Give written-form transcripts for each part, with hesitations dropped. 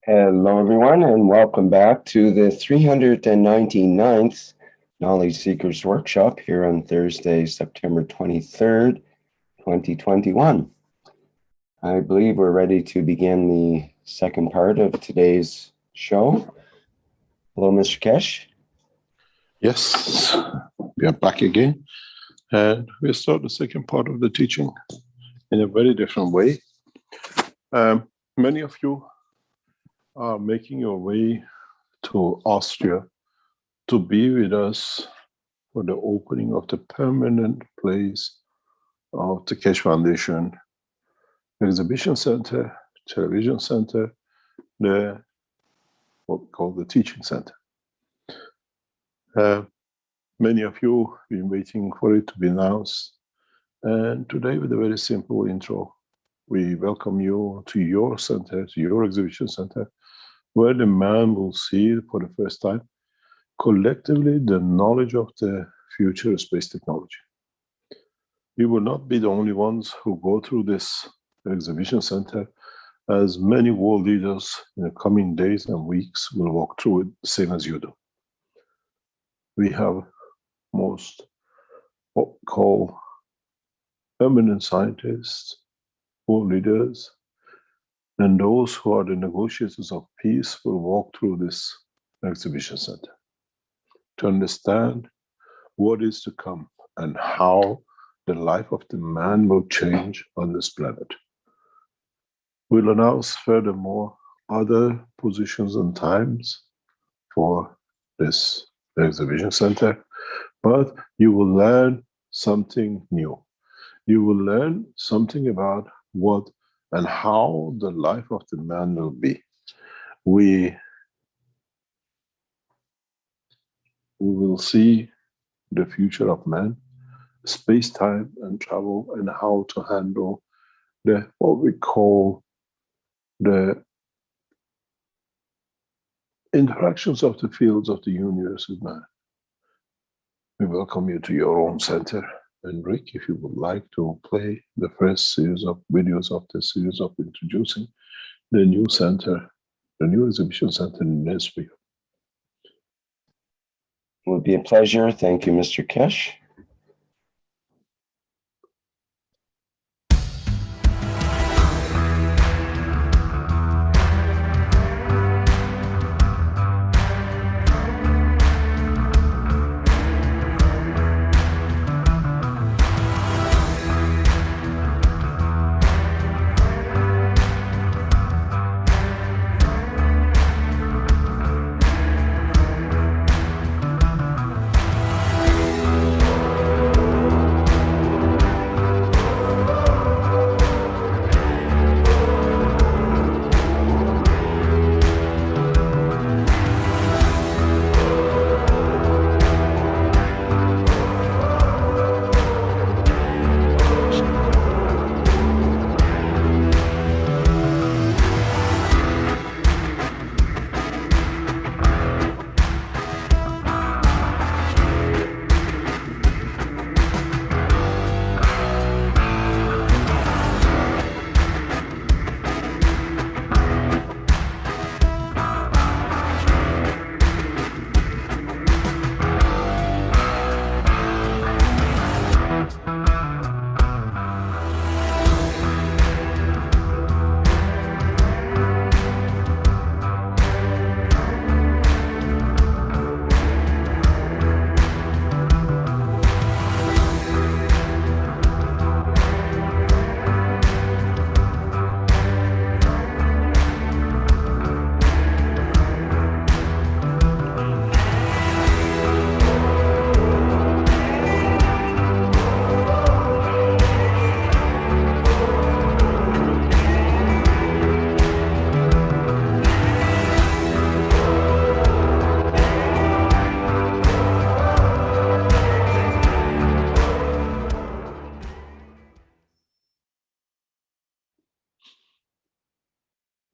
Hello, everyone, and welcome back to the 399th Knowledge Seekers Workshop here on Thursday, September 23rd, 2021. I believe we're ready to begin the second part of today's show. Hello, Mr. Kesh. Yes, we are back again, and we'll start the second part of the teaching in a very different way. Many of you are making your way to Austria to be with us for the opening of the permanent place of the Keshe Foundation Exhibition Center, Television Center, what we call the Teaching Center. Many of you have been waiting for it to be announced, and today with a very simple intro, we welcome you to your center, to your exhibition center, where the man will see for the first time collectively the knowledge of the future of space technology. We will not be the only ones who go through this exhibition center, as many world leaders in the coming days and weeks will walk through it the same as you do. We have most what we call eminent scientists, world leaders, and those who are the negotiators of peace will walk through this exhibition center to understand what is to come and how the life of the man will change on this planet. We'll announce furthermore other positions and times for this exhibition center, but you will learn something new. You will learn something about what and how the life of the man will be. We will see the future of man, space-time and travel, and how to handle what we call the interactions of the fields of the universe with man. We welcome you to your own center. And Rick, if you would like to play the first series of videos of the series of introducing the new center, the new exhibition center in Nashville. It would be a pleasure. Thank you, Mr. Kesh.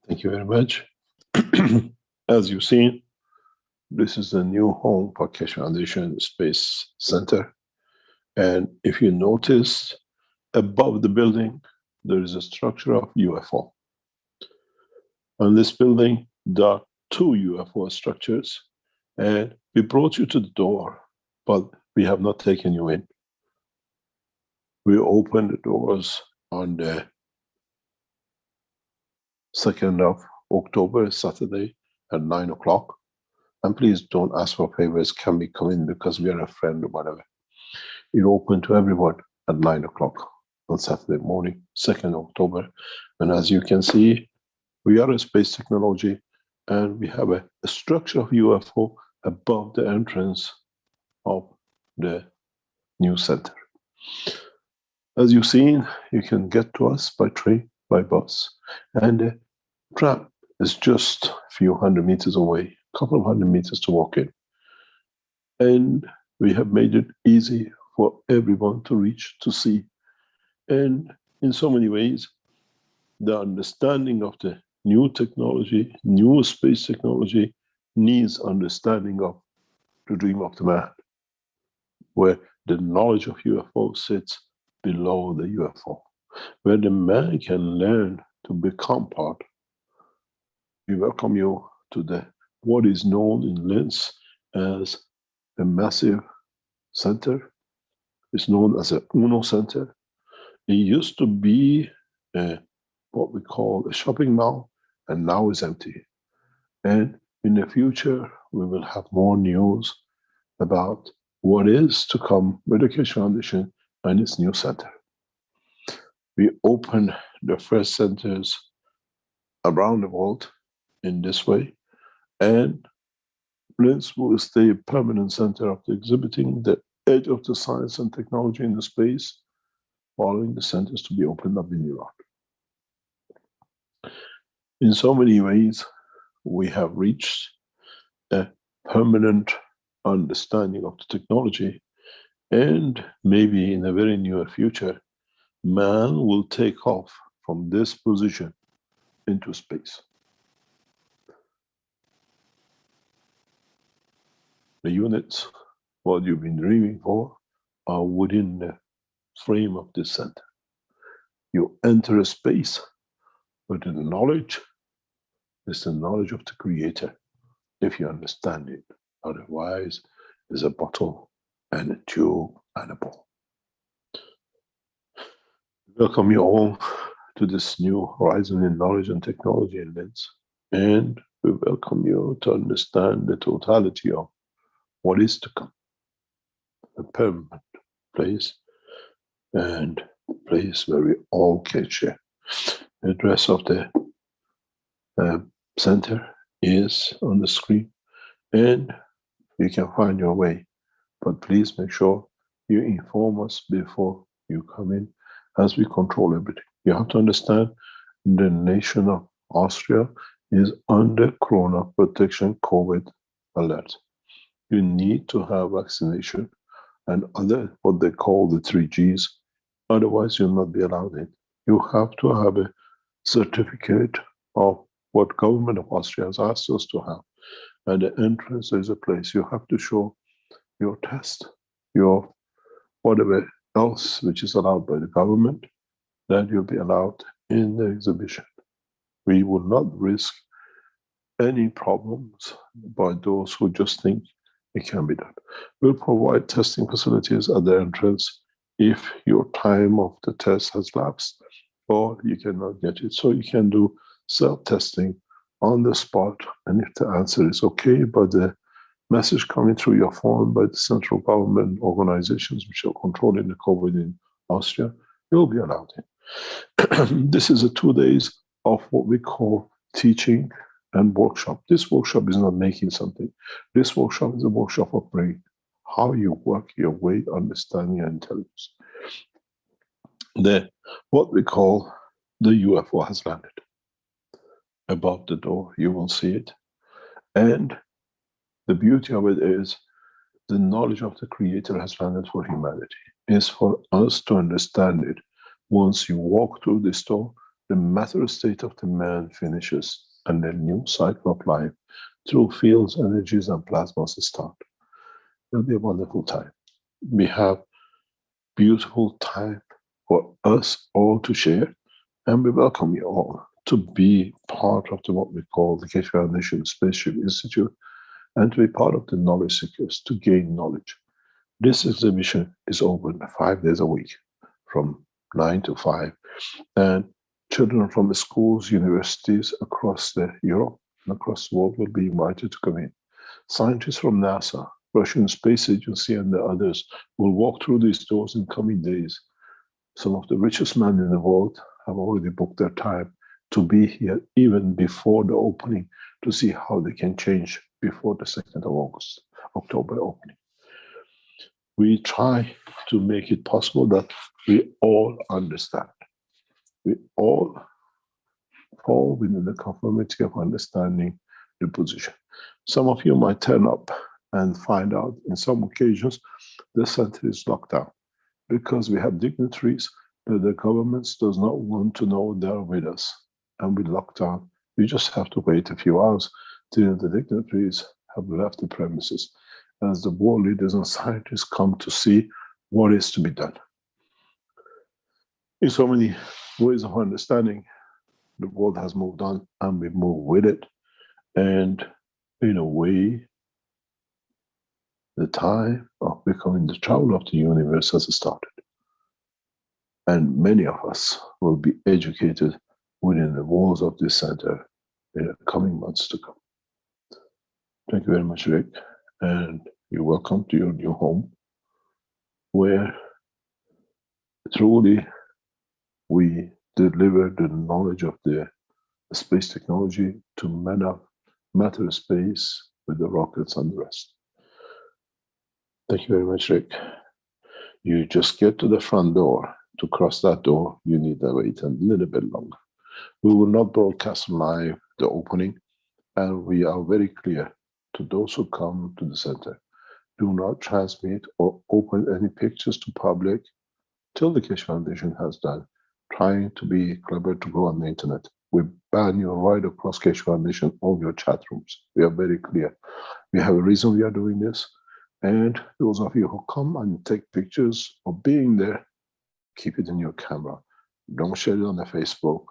Thank you very much. As you've seen, this is the new home for Keshe Foundation Space Center. And if you notice, above the building, there is a structure of UFO. On this building, There are two UFO structures, and we brought you to the door, but we have not taken you in. We opened the doors on the 2nd of October, Saturday at 9 o'clock. And please don't ask for favors. Can we come in because we are a friend or whatever? It opened to everyone at 9 o'clock on Saturday morning, 2nd October. And as you can see, we are a space technology and we have a structure of UFO above the entrance of the new center. As you've seen, you can get to us by train, by bus, and the tram is just a few hundred meters away, a couple of hundred meters to walk in. And we have made it easy for everyone to reach, to see. And in so many ways, the understanding of the new technology, new space technology, needs understanding of the dream of the man, where the knowledge of UFO sits below the UFO, where the man can learn to become part. We welcome you to the what is known in Linz as a massive center. It's known as a UNO center. It used to be what we call a shopping mall, and now it's empty. And in the future, we will have more news about what is to come with the Keshe Foundation and its new center. We open the first centers around the world in this way, and Linz will stay a permanent center of the exhibiting the edge of the science and technology in the space, following the centers to be opened up in Iran. In so many ways, we have reached a permanent understanding of the technology, and maybe in a very near future, man will take off from this position into space. The units, what you've been dreaming for, are within the frame of this center. You enter a space, but the knowledge is the knowledge of the Creator, if you understand it. Otherwise, it's a bottle and a tube and a ball. Welcome you all to this new horizon in knowledge and technology in Linz. And we welcome you to understand the totality of what is to come. A permanent place, and a place where we all can share. The address of the center is on the screen, and you can find your way. But please make sure you inform us before you come in, as we control everything. You have to understand the nation of Austria is under Corona protection COVID alert. You need to have vaccination and other, what they call the 3Gs, otherwise you'll not be allowed in. You have to have a certificate of what government of Austria has asked us to have. At the entrance, there's a place you have to show your test, your whatever else which is allowed by the government, that you'll be allowed in the exhibition. We will not risk any problems by those who just think it can be done. We'll provide testing facilities at the entrance if your time of the test has lapsed or you cannot get it. So you can do self-testing on the spot, and if the answer is okay by the message coming through your phone by the central government organizations which are controlling the COVID in Austria, you'll be allowed in. This is a 2 days of what we call teaching and workshop. This workshop is not making something. This workshop is a workshop of brain, how you work your way, understanding and intelligence. What we call the UFO has landed. Above the door, you will see it. And the beauty of it is the knowledge of the Creator has landed for humanity. It's for us to understand it. Once you walk through this door, the matter state of the man finishes, and a new cycle of life through fields, energies, and plasmas start. It'll be a wonderful time. We have beautiful time for us all to share, and we welcome you all to be part of what we call the Keshe Foundation Spaceship Institute and to be part of the knowledge seekers to gain knowledge. This exhibition is open 5 days a week from 9 to 5, and children from the schools, universities across Europe and across the world will be invited to come in. Scientists from NASA, Russian Space Agency, and the others will walk through these doors in coming days. Some of the richest men in the world have already booked their time to be here even before the opening to see how they can change before the 2nd of October opening. We try to make it possible that we all understand. We all fall within the conformity of understanding the position. Some of you might turn up and find out in some occasions the center is locked down because we have dignitaries that the government does not want to know they're with us. And with lockdown, we just have to wait a few hours till the dignitaries have left the premises as the world leaders and scientists come to see what is to be done. In so many ways of understanding, the world has moved on and we move with it. And in a way, the time of becoming the travel of the universe has started. And many of us will be educated within the walls of this center in the coming months to come. Thank you very much, Rick. And you're welcome to your new home, where truly we deliver the knowledge of the space technology to matter space with the rockets and the rest. Thank you very much, Rick. You just get to the front door. To cross that door, you need to wait a little bit longer. We will not broadcast live the opening, and we are very clear to those who come to the center. Do not transmit or open any pictures to public till the Keshe Foundation has done trying to be clever to go on the internet. We ban you right across Keshe Foundation, all your chat rooms. We are very clear. We have a reason we are doing this. And those of you who come and take pictures of being there, keep it in your camera. Don't share it on the Facebook.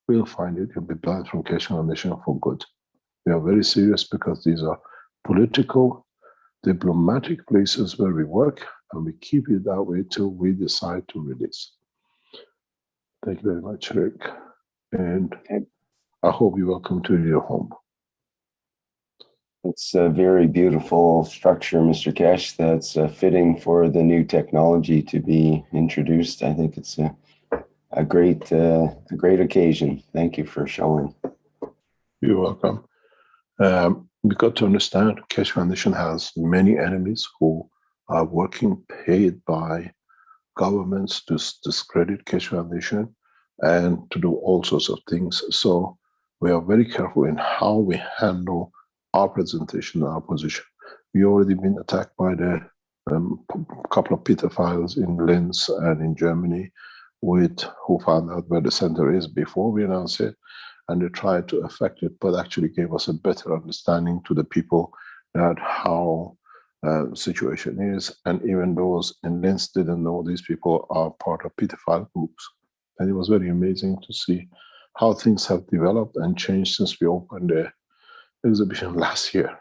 We'll find it. You'll be banned from Keshe Foundation for good. We are very serious because these are political, diplomatic places where we work, and we keep it that way till we decide to release. Thank you very much, Rick. And I hope you're welcome to your home. It's a very beautiful structure, Mr. Keshe, that's fitting for the new technology to be introduced. I think it's a great occasion. Thank you for showing. You're welcome. We got to understand Keshe Foundation has many enemies who are working paid by governments to discredit Keshe Foundation and to do all sorts of things. So we are very careful in how we handle our presentation and our position. We already been attacked by the couple of pedophiles in Linz and in Germany who found out where the center is before we announced it, and they tried to affect it, but actually gave us a better understanding to the people that how the situation is. And even those in Linz didn't know these people are part of pedophile groups. And it was very amazing to see how things have developed and changed since we opened the exhibition last year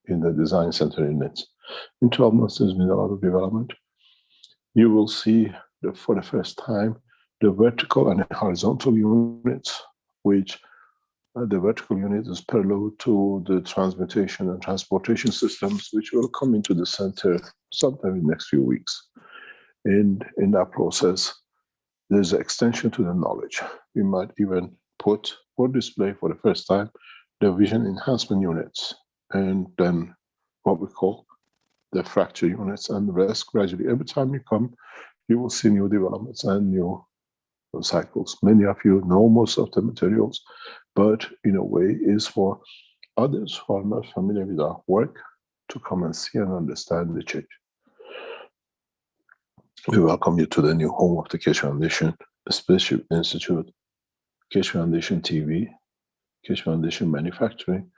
in the design center in Linz. In 12 months, there's been a lot of development. You will see for the first time the vertical and horizontal units, which the vertical unit is parallel to the transmutation and transportation systems, which will come into the center sometime in the next few weeks. And in that process, there's an extension to the knowledge. We might even put or display for the first time the vision enhancement units, and then what we call the fracture units, and the rest gradually. Every time you come, you will see new developments and new cycles. Many of you know most of the materials, but in a way is for others who are not familiar with our work to come and see and understand the change. We welcome you to the new home of the Keshe Foundation, the Spaceship Institute, Keshe Foundation TV, Keshe Foundation Manufacturing,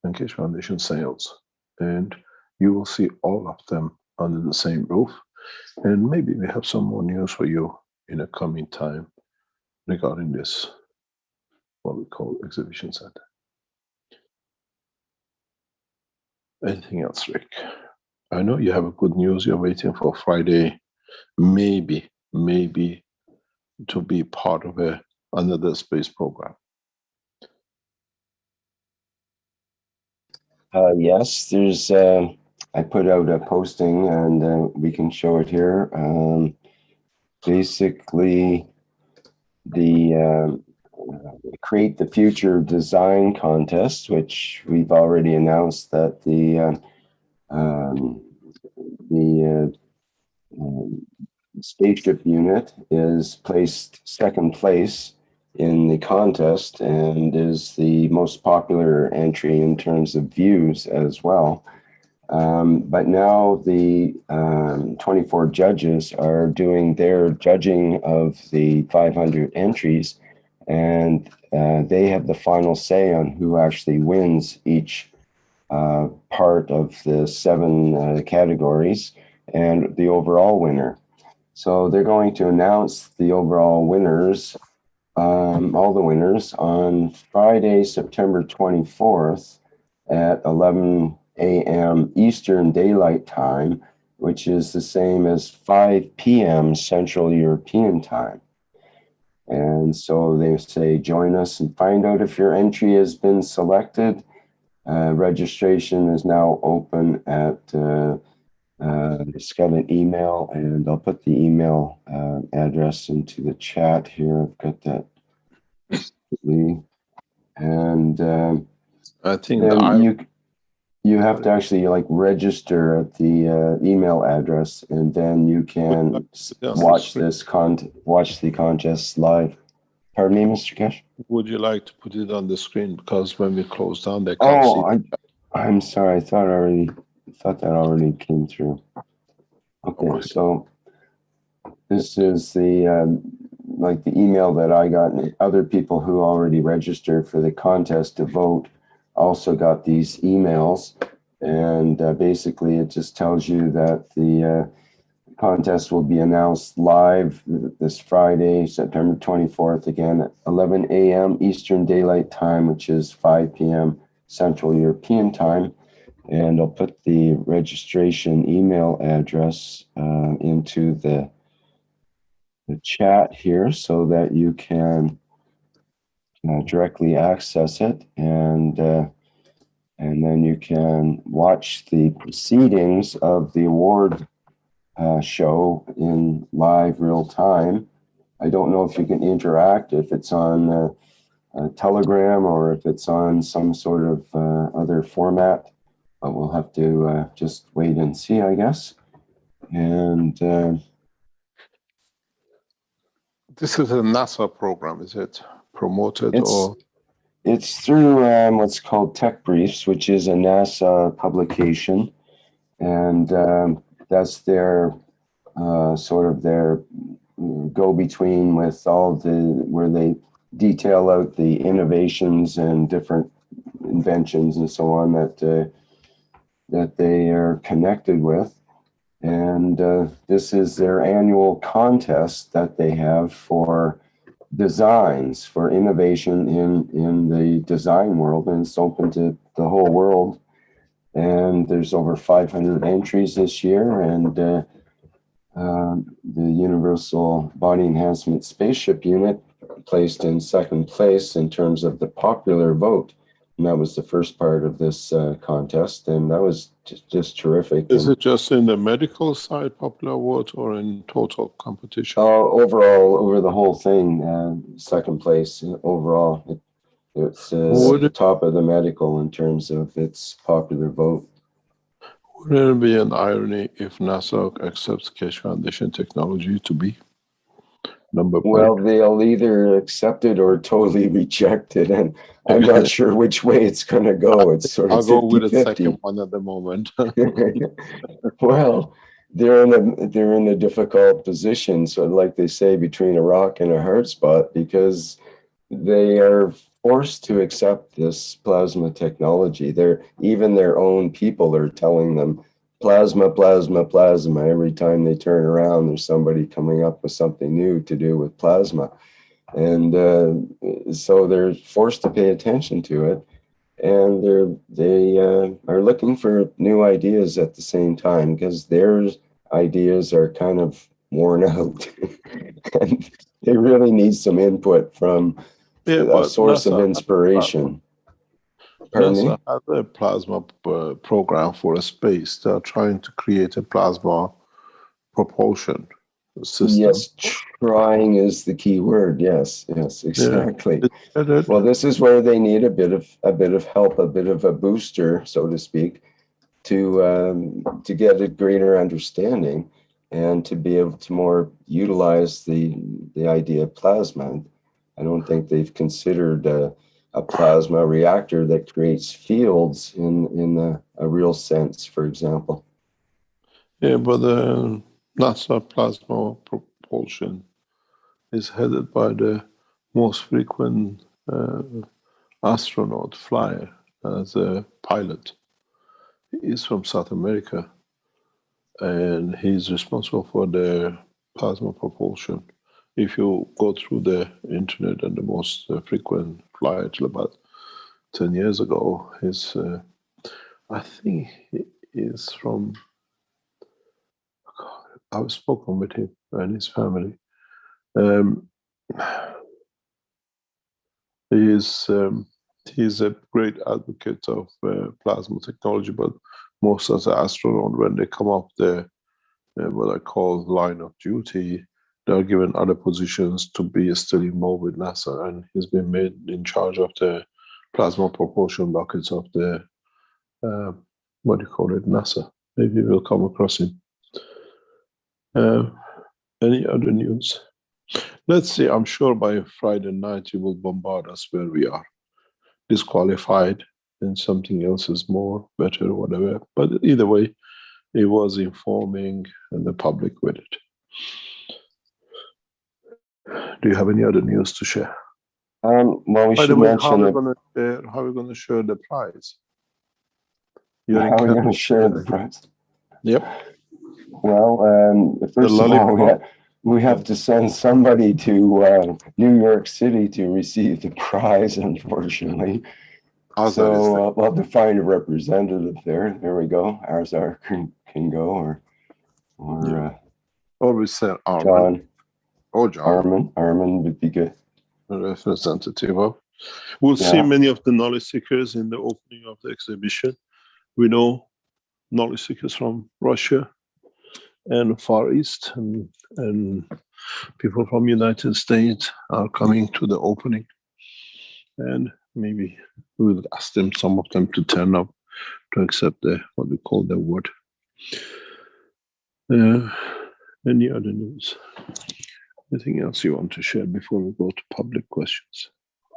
and Keshe Foundation Sales. And you will see all of them under the same roof. And maybe we have some more news for you in a coming time regarding this. what we call exhibition center. Anything else, Rick? I know you have a good news. You're waiting for Friday, maybe to be part of another space program. Yes, there's. I put out a posting, and we can show it here. Basically, the Create the Future Design Contest, which we've already announced that the spaceship unit is placed second place in the contest and is the most popular entry in terms of views as well. But now the 24 judges are doing their judging of the 500 entries, and they have the final say on who actually wins each part of the 7 categories and the overall winner. So they're going to announce the overall winners, all the winners, on Friday, September 24th at 11 a.m. Eastern Daylight Time, which is the same as 5 p.m. Central European Time. And so they say, join us and find out if your entry has been selected. Registration is now open at, it's got an email, and I'll put the email address into the chat here. I've got that. And I think you have to actually register at the email address, and then you can watch the contest live. Pardon me, Mr. Kesh? Would you like to put it on the screen? Because when we close down, they can't see. I'm sorry. I thought that already came through. Okay, so this is the the email that I got, and other people who already registered for the contest to vote also got these emails, and basically it just tells you that the contest will be announced live this Friday, September 24th, again at 11 a.m. Eastern Daylight Time, which is 5 p.m. Central European Time. And I'll put the registration email address into the chat here so that you can directly access it, and then you can watch the proceedings of the award show in live real time. I don't know if you can interact, if it's on Telegram or if it's on some sort of other format, but we'll have to just wait and see, I guess. And this is a NASA program, is it? Promoted or? It's through what's called Tech Briefs, which is a NASA publication, and that's their sort of their go-between with all where they detail out the innovations and different inventions and so on that they are connected with. And this is their annual contest that they have for designs, for innovation in the design world, and it's open to the whole world. And there's over 500 entries this year, and the Universal Body Enhancement Spaceship Unit placed in second place in terms of the popular vote. And that was the first part of this contest, and that was just terrific. Is it just in the medical side, popular vote, or in total competition? Overall, over the whole thing, second place overall. It's the top of the medical in terms of its popular vote. Wouldn't it be an irony if NASA accepts Keshe Foundation technology to be number one? Well, they'll either accept it or totally reject it, and I'm not sure which way it's going to go. It's sort of I'll go with the 50-50. second one at the moment. Well, they're in a difficult position, so like they say, between a rock and a hard spot, because they are forced to accept this plasma technology. Even their own people are telling them plasma, plasma, plasma. Every time they turn around, there's somebody coming up with something new to do with plasma. And so they're forced to pay attention to it. And they are looking for new ideas at the same time because their ideas are kind of worn out. And they really need some input from Yeah, a but source of inspiration. Pardon NASA me? has a plasma program for a space. They're trying to create a plasma propulsion system. Yes, trying is the key word. Yes, yes, Yeah, exactly. it's headed. Well, this is where they need a bit of help, a bit of a booster, so to speak, to get a greater understanding and to be able to more utilize the idea of plasma. I don't think they've considered a plasma reactor that creates fields in a real sense, for example. Yeah, but the NASA plasma propulsion is headed by the most frequent astronaut flyer as a pilot. He's from South America, and he's responsible for the plasma propulsion. If you go through the internet and the most frequent flyer till about 10 years ago, I think he is from, I've spoken with him and his family. Um, he is he's a great advocate of plasma technology, but most as an astronaut, when they come up the what I call line of duty, they are given other positions to be still involved with NASA, and he's been made in charge of the plasma propulsion rockets of the uh, what do you call it, NASA. Maybe we'll come across him. Uh, any other news? Let's see. I'm sure by Friday night you will bombard us where we are disqualified, and something else is more better, whatever. But either way, it was informing the public with it. Do you have any other news to share? Well, we By the should way, how mention are we that. going to share? How are we going to share the prize? You're in How are we going to Canada share the today. prize? Yep. Well, The first of all, lollipop. we have to send somebody to New York City to receive the prize, unfortunately. Azar is there. So we'll have to find a representative there. There we go. Arzar can go, or Yeah. Or we send Armin. John Or John. Armin would be good. A representative of. We'll see Yeah. many of the knowledge seekers in the opening of the exhibition. We know knowledge seekers from Russia and Far East, and people from United States are coming to the opening. And maybe we'll ask them, some of them, to turn up to accept the what we call the award. Any other news? Anything else you want to share before we go to public questions?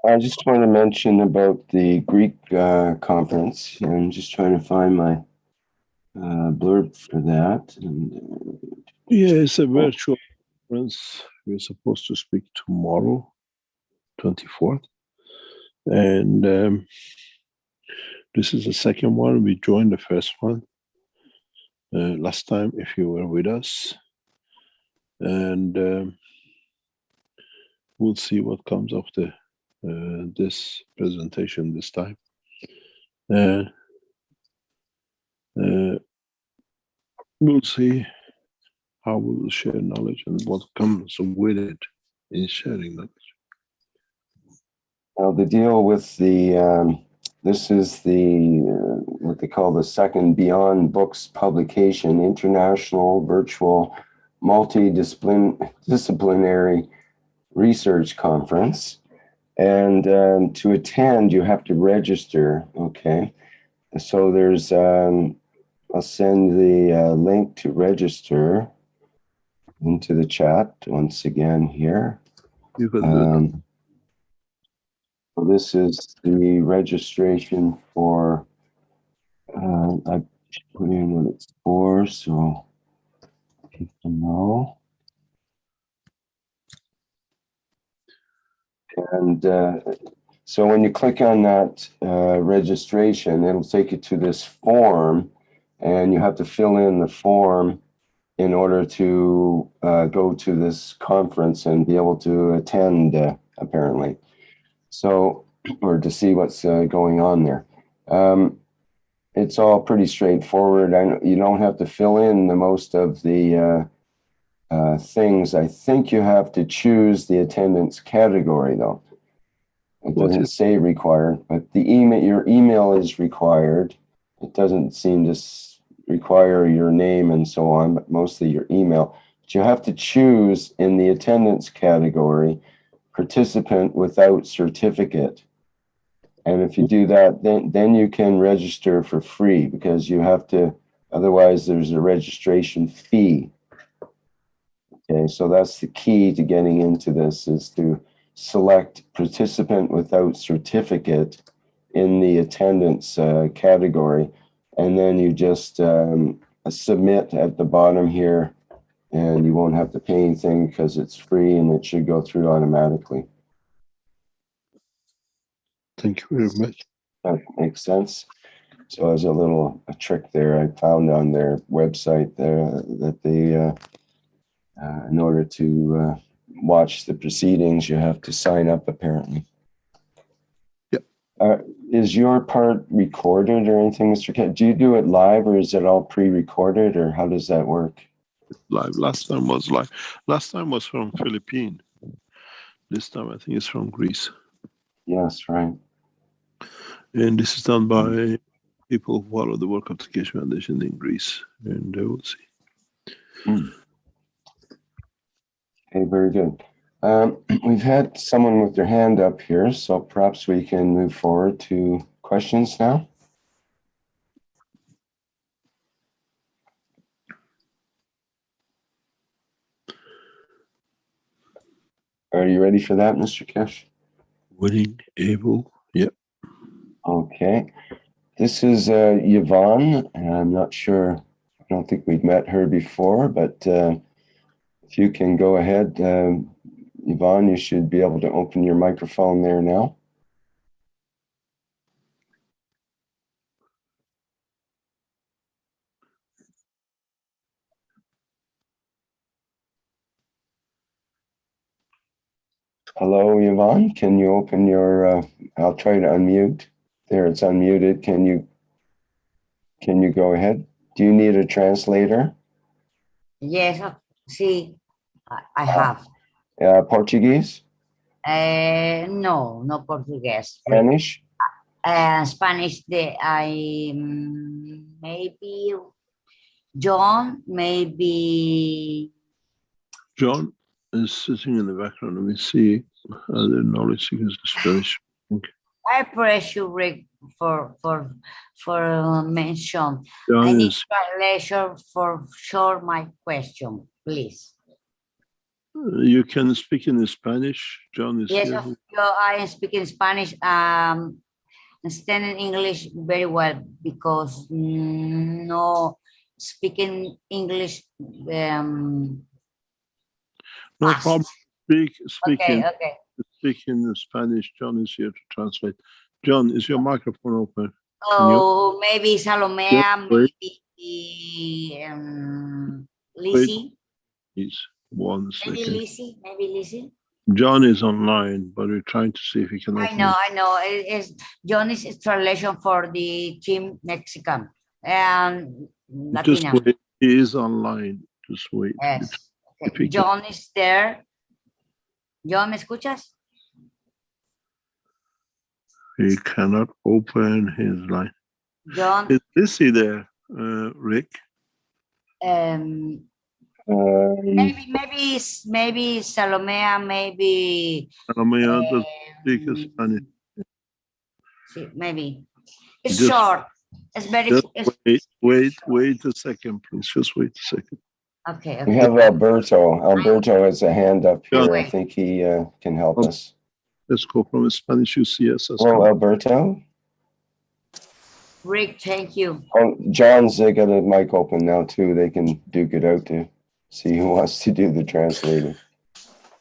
I just want to mention about the Greek conference. I'm just trying to find my blurb for that. Yeah, it's a virtual conference. We're supposed to speak tomorrow, 24th. And this is the second one. We joined the first one last time, if you were with us. And we'll see what comes of this presentation this time. We'll see how we will share knowledge and what comes with it in sharing knowledge. Now, the deal with this is what they call the second Beyond Books publication, international virtual multidisciplinary research conference. And to attend, you have to register, okay? So there's, I'll send the link to register into the chat once again here. You can do it. So this is the registration for, I put in what it's for, so people know. And so when you click on that registration, it'll take you to this form, and you have to fill in the form in order to go to this conference and be able to attend apparently. So, or to see what's going on there. It's all pretty straightforward. You don't have to fill in the most of the things. I think you have to choose the attendance category, though. It doesn't say required, but your email is required. It doesn't seem to require your name and so on, but mostly your email. But you have to choose in the attendance category, participant without certificate. And if you do that, then you can register for free, because you have to, otherwise there's a registration fee. Okay, so that's the key to getting into this, is to select participant without certificate in the attendance category. And then you just submit at the bottom here, and you won't have to pay anything because it's free, and it should go through automatically. Thank you very much. That makes sense. So as a trick there I found on their website there, that they, in order to watch the proceedings, you have to sign up, apparently. Yep. Is your part recorded or anything, Mr. Kent? Do you do it live, or is it all pre-recorded, or how does that work? Live. Last time was live. Last time was from Philippines. This time I think it's from Greece. Yes, right. And this is done by people who follow the World Application Foundation in Greece, and they will see. Okay, very good. We've had someone with their hand up here, so perhaps we can move forward to questions now. Are you ready for that, Mr. Kish? Willing, able, yep. Okay. This is Yvonne, and I'm not sure, I don't think we've met her before, but if you can go ahead, Yvonne, you should be able to open your microphone there now. Hello, Yvonne, can you open your, I'll try to unmute. There, it's unmuted. Can you go ahead? Do you need a translator? Yes, sí, I have. Portuguese? No, no Portuguese. Spanish? Spanish, maybe John, maybe. John is sitting in the background. Let me see. The knowledge seekers Spanish. Okay. I pressure Rick for mention. John I need is, translation for sure my question, please. you can speak in Spanish. John is Yes, here. I am speaking Spanish. Understanding English very well, because no speaking English. No fast. problem. Speak in Spanish. John is here to translate. John, is your microphone open? Oh, maybe Salomea, wait. maybe Lizzie. Please, 1 second. Maybe Lizzie. John is online, but we're trying to see if he can open I know. It is Johnny's translation for the team Mexican and Latina. Just wait. He is online. Just wait. Yes. Okay. John is there. John, ¿me escuchas? He cannot open his line. John. Is Lizzie there, Rick? Maybe Salomea, maybe. Salomea does speak Spanish. Maybe. It's just short. It's very. Wait a second, please. Just wait a second. Okay. We have Alberto. Alberto has a hand up here. Wait. I think he can help us. Let's go from Spanish UCS. Hello, Alberto. Rick, thank you. Oh, John's got a mic open now too. They can duke it out to see who wants to do the translating.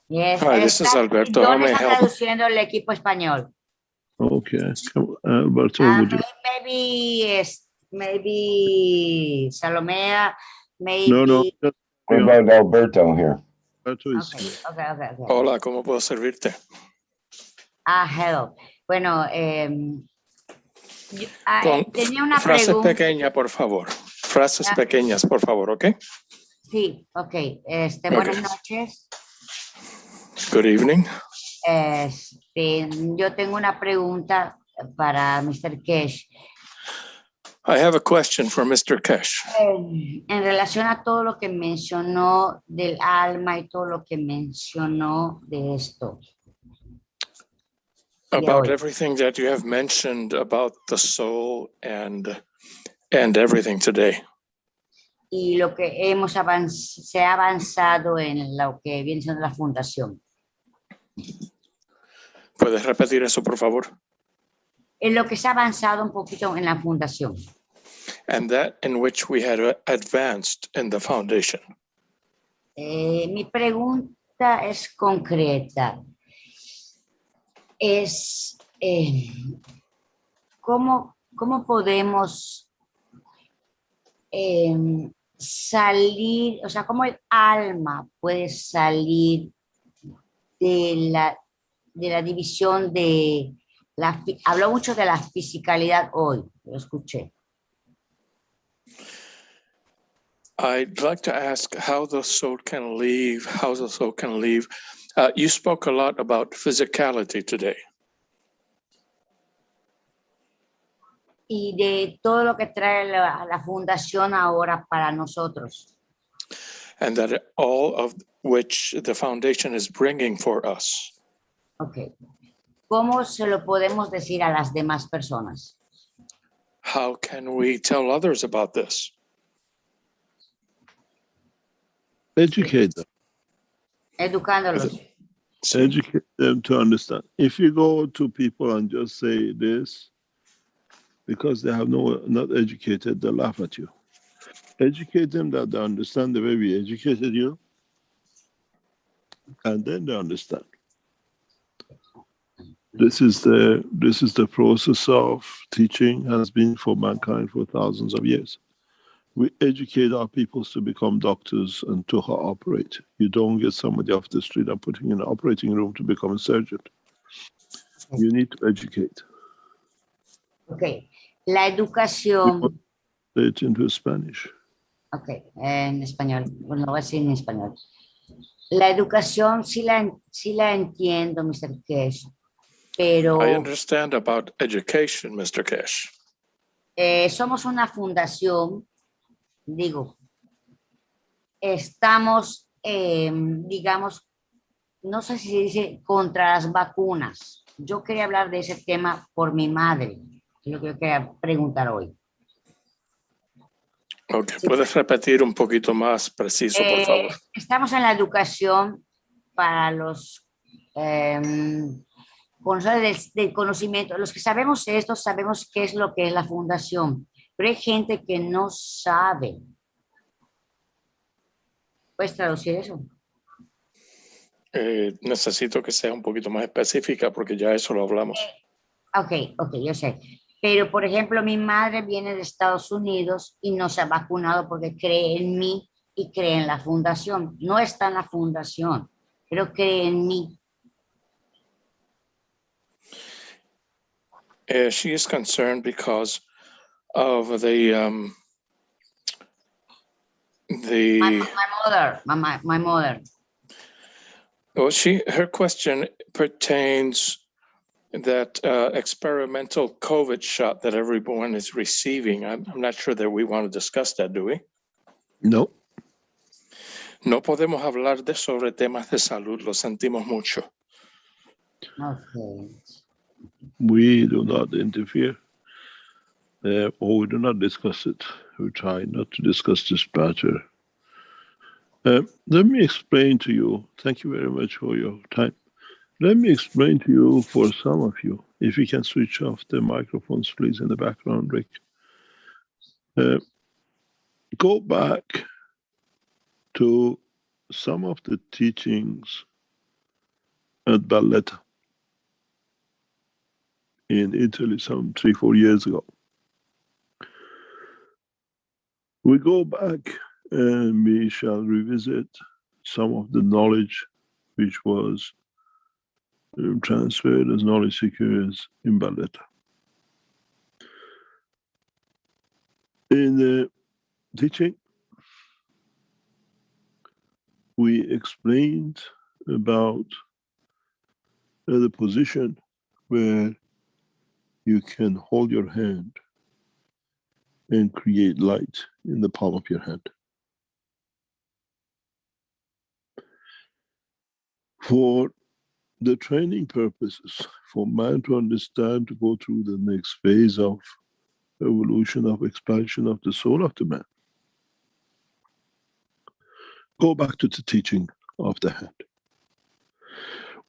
Yes. Hi, this is Alberto. How may I help? Traduciendo el equipo español. Okay, Alberto, would you? Maybe Salomea. Maybe. No. What about Alberto here? Alberto is Okay. Hola, ¿cómo puedo servirte? Help. Bueno, Con tenía una frases pregunta. pequeñas, por favor. Frases Ah. pequeñas, por favor, ¿ok? Sí, ok. Buenas noches. Good evening. Yo tengo una pregunta para Mr. Kesh. I have a question for Mr. Kesh. En relación a todo lo que mencionó del alma y todo lo que mencionó de esto. About hoy. everything that you have mentioned about the soul and everything today. Y lo que se ha avanzado en lo que viene siendo la fundación. ¿Puedes repetir eso, por favor? En lo que se ha avanzado un poquito en la fundación. And that in which we had advanced in the foundation. Mi pregunta es concreta. Es ¿cómo podemos salir, o sea, cómo el alma puede salir de la división de habló mucho de la fisicalidad hoy, lo escuché. I'd like to ask how the soul can leave, you spoke a lot about physicality today. Y de todo lo que trae la fundación ahora para nosotros. And that all of which the foundation is bringing for us. Okay. ¿Cómo se lo podemos decir a las demás personas? How can we tell others about this? Educate them. Educándolos. Educate them to understand. If you go to people and just say this, because they have not educated, they laugh at you. Educate them that they understand the way we educated you, and then they understand. This is the process of teaching, has been for mankind for thousands of years. We educate our peoples to become doctors and to operate. You don't get somebody off the street and putting in an operating room to become a surgeon. You need to educate. Okay. La educación. Say it into Spanish. Okay, en español. Bueno, voy a decir en español. La educación sí la entiendo, Mr. Kesh, pero... I understand about education, Mr. Kesh. Somos una fundación, digo, estamos, digamos, no sé si se dice contra las vacunas. Yo quería hablar de ese tema por mi madre, es lo que yo quería preguntar hoy. Okay, ¿puedes repetir un poquito más preciso, por favor? Estamos en la educación para los del conocimiento. Los que sabemos esto, sabemos qué es lo que es la fundación, pero hay gente que no sabe. ¿Puedes traducir eso? Necesito que sea un poquito más específica porque ya eso lo hablamos. Ok, yo sé. Pero, por ejemplo, mi madre viene de Estados Unidos y no se ha vacunado porque cree en mí y cree en la fundación. No está en la fundación, pero cree en mí. She is concerned because of my mother. Well, her question pertains that experimental COVID shot that everyone is receiving. I'm not sure that we want to discuss that, do we? No. No podemos hablar sobre temas de salud, lo sentimos mucho. Okay. We do not interfere, or we do not discuss it. We try not to discuss this matter. Let me explain to you. Thank you very much for your time. Let me explain to you, for some of you, if you can switch off the microphones, please, in the background, Rick. Go back to some of the teachings at Valletta in Italy some 3-4 years ago. We go back and we shall revisit some of the knowledge which was transferred as knowledge seekers in Valletta. In the teaching, we explained about the position where you can hold your hand and create light in the palm of your hand. For the training purposes, for man to understand, to go through the next phase of evolution, of expansion of the soul of the man, go back to the teaching of the hand,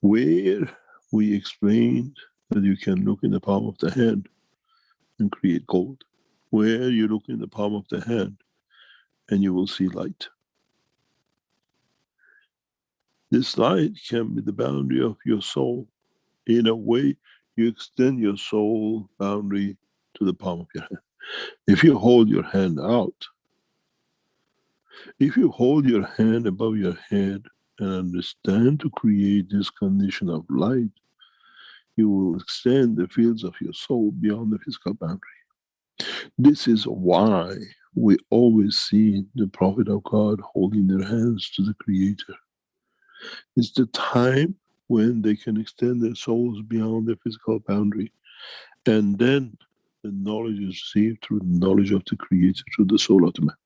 where we explained that you can look in the palm of the hand and create gold, where you look in the palm of the hand and you will see light. This light can be the boundary of your soul. In a way, you extend your soul boundary to the palm of your hand. If you hold your hand out, if you hold your hand above your head and understand to create this condition of light, you will extend the fields of your soul beyond the physical boundary. This is why we always see the Prophet of God holding their hands to the Creator. It's the time when they can extend their souls beyond the physical boundary, and then the knowledge is received through the knowledge of the Creator, through the soul of the man.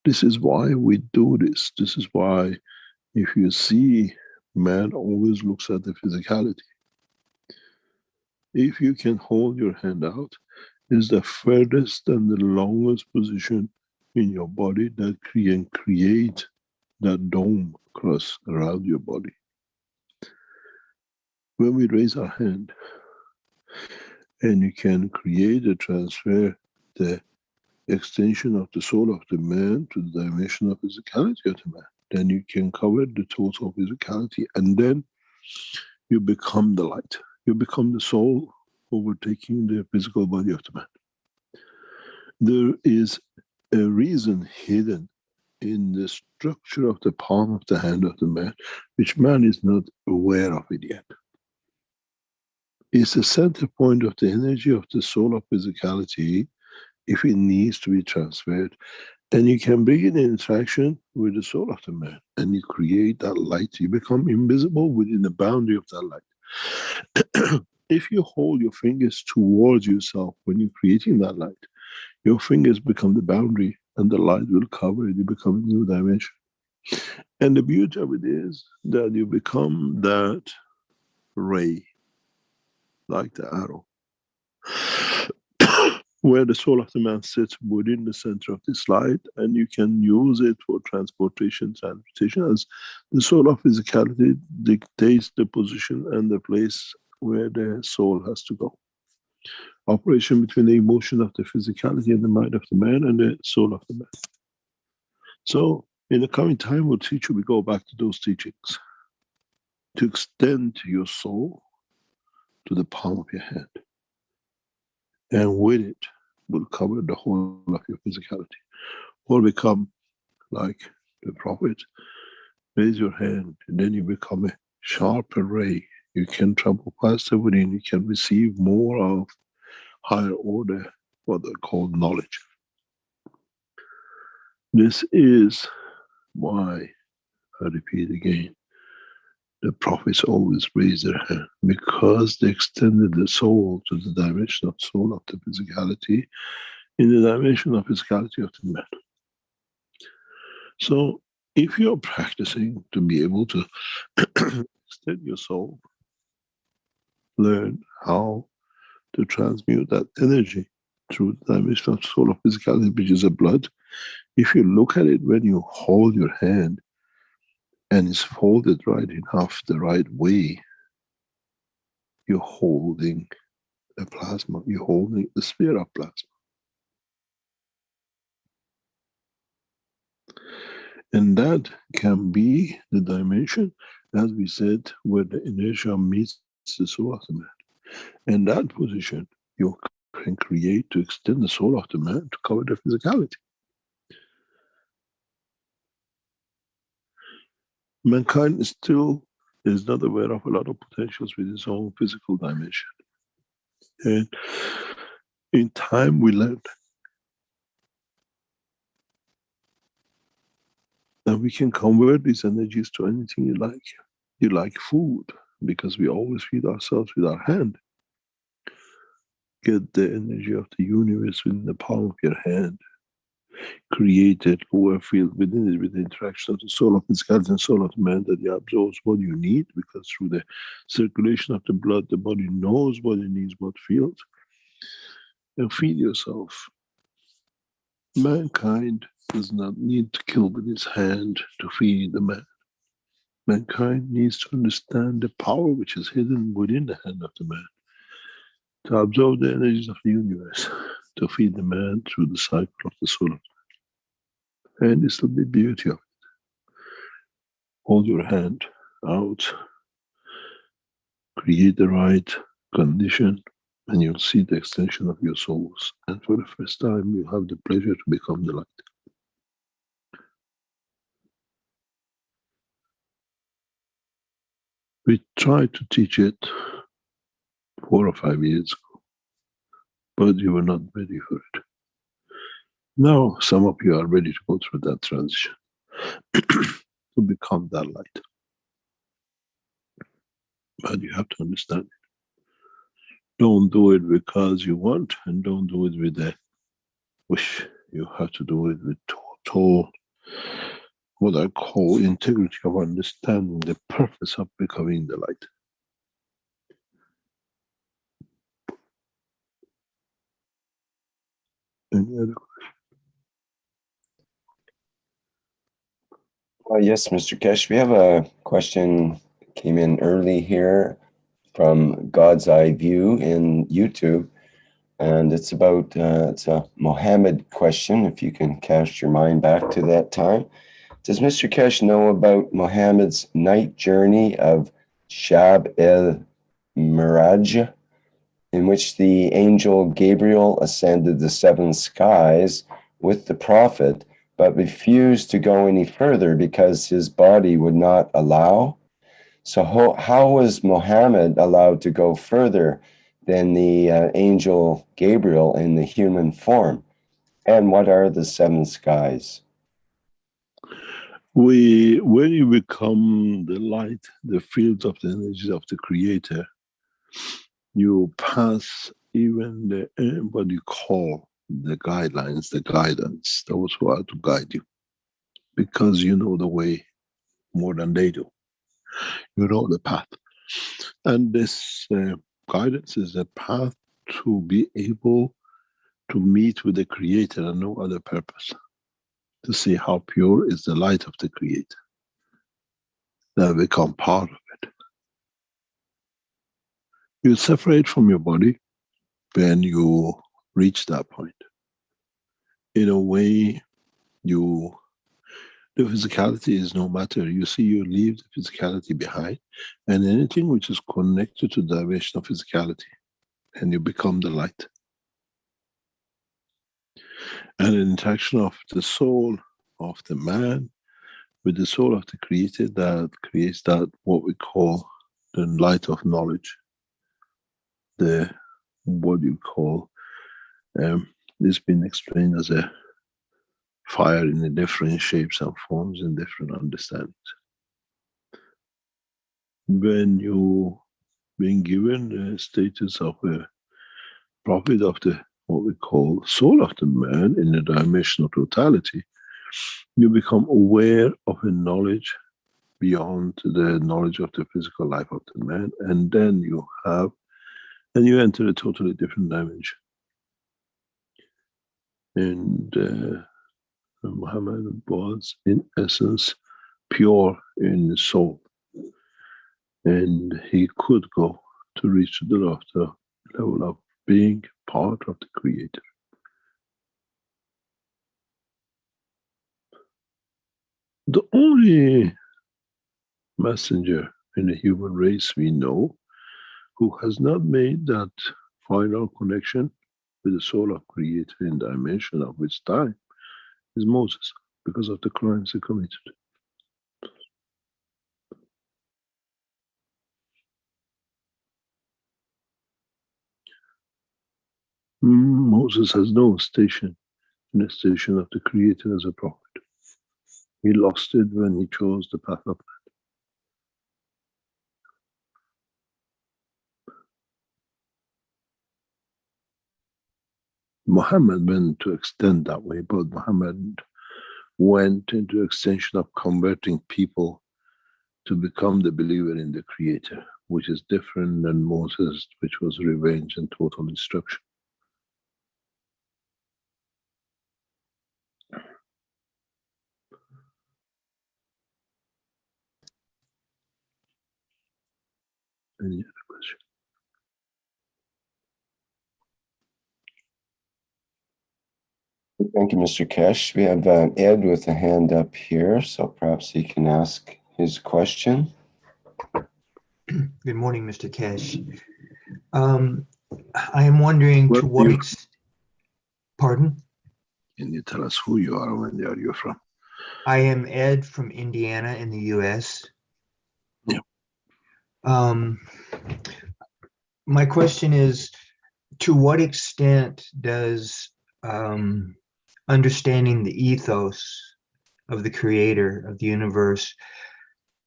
This is why we do this. This is why, if you see, man always looks at the physicality. If you can hold your hand out, is the furthest and the longest position in your body that can create that dome across around your body. When we raise our hand and you can create a transfer, the extension of the soul of the man to the dimension of physicality of the man, then you can cover the total physicality, and then you become the light. You become the soul overtaking the physical body of the man. There is a reason hidden in the structure of the palm of the hand of the man, which man is not aware of it yet. It's the center point of the energy of the soul of physicality, if it needs to be transferred. And you can bring in interaction with the soul of the man, and you create that light. You become invisible within the boundary of that light. If you hold your fingers towards yourself when you're creating that light, your fingers become the boundary and the light will cover it. You become a new dimension. And the beauty of it is that you become that ray, like the arrow, where the soul of the man sits within the center of this light, and you can use it for transportation as the soul of physicality dictates the position and the place where the soul has to go. Operation between the emotion of the physicality and the mind of the man and the soul of the man. So in the coming time, we'll teach you, we go back to those teachings to extend your soul to the palm of your hand. And with it, will cover the whole of your physicality. Or become like the Prophet. Raise your hand, and then you become a sharper ray. You can travel faster within, you can receive more of higher order, what they call knowledge. This is why, I repeat again, the prophets always raise their hand, because they extended the soul to the dimension of soul of the physicality, in the dimension of physicality of the man. So if you're practicing to be able to extend your soul, learn how to transmute that energy through the dimension of soul of physicality, which is the blood. If you look at it when you hold your hand and it's folded right enough, the right way, you're holding a plasma, you're holding a sphere of plasma. And that can be the dimension, as we said, where the inertia meets the soul of the man. And that position you can create to extend the soul of the man to cover the physicality. Mankind is still is not aware of a lot of potentials with his own physical dimension. And in time, we learn that we can convert these energies to anything you like. You like food, because we always feed ourselves with our hand. Get the energy of the universe within the palm of your hand. Create it, lower field within it, with the interaction of the soul of physicality and soul of the man, that he absorbs what you need, because through the circulation of the blood, the body knows what it needs, what feels. And feed yourself. Mankind does not need to kill with his hand to feed the man. Mankind needs to understand the power which is hidden within the hand of the man, to absorb the energies of the universe, to feed the man through the cycle of the soul. And this is the beauty of it. Hold your hand out, create the right condition, and you'll see the extension of your souls. And for the first time, you have the pleasure to become the light. We tried to teach it 4 or 5 years ago, but you were not ready for it. Now, some of you are ready to go through that transition, to become that light. But you have to understand it. Don't do it because you want, and don't do it with a wish. You have to do it with total, what I call integrity of understanding the purpose of becoming the light. Any other questions? Yes, Mr. Keshe, we have a question came in early here from God's Eye View in YouTube, and it's about, it's a Mohammed question, if you can cast your mind back to that time. Does Mr. Keshe know about Mohammed's night journey of Shab el-Miraj, in which the angel Gabriel ascended the 7 skies with the Prophet, but refused to go any further because his body would not allow? So how was Mohammed allowed to go further than the angel Gabriel in the human form? And what are the 7 skies? When you become the light, the fields of the energies of the Creator, you pass even the, what you call the guidelines, the guidance, those who are to guide you, because you know the way more than they do. You know the path. And this guidance is a path to be able to meet with the Creator and no other purpose. To see how pure is the light of the Creator. That become part of it. You separate from your body when you reach that point. In a way, the physicality is no matter. You see, you leave the physicality behind, and anything which is connected to the dimension of physicality, and you become the light. And an interaction of the soul of the man with the soul of the Creator, that creates that what we call the light of knowledge. The what you call, it's been explained as a fire in the different shapes and forms and different understandings. When you being given the status of a prophet of the what we call soul of the man in the dimension of totality, you become aware of a knowledge beyond the knowledge of the physical life of the man, and then you enter a totally different dimension. And Muhammad was in essence pure in soul, and he could go to reach the level of being part of the Creator. The only messenger in the human race we know who has not made that final connection with the soul of Creator in dimension of its time is Moses, because of the crimes he committed. Moses has no station in the station of the Creator as a prophet. He lost it when he chose the path of man. Muhammad went to extend that way, but Muhammad went into extension of converting people to become the believer in the Creator, which is different than Moses, which was revenge and total destruction. Any other question? Thank you, Mr. Kesh. We have Ed with a hand up here, so perhaps he can ask his question. Good morning, Mr. Kesh. I am wondering to what extent. Pardon? Can you tell us who you are and where are you from? I am Ed from Indiana in the U.S. Yeah. My question is, to what extent does understanding the ethos of the Creator of the universe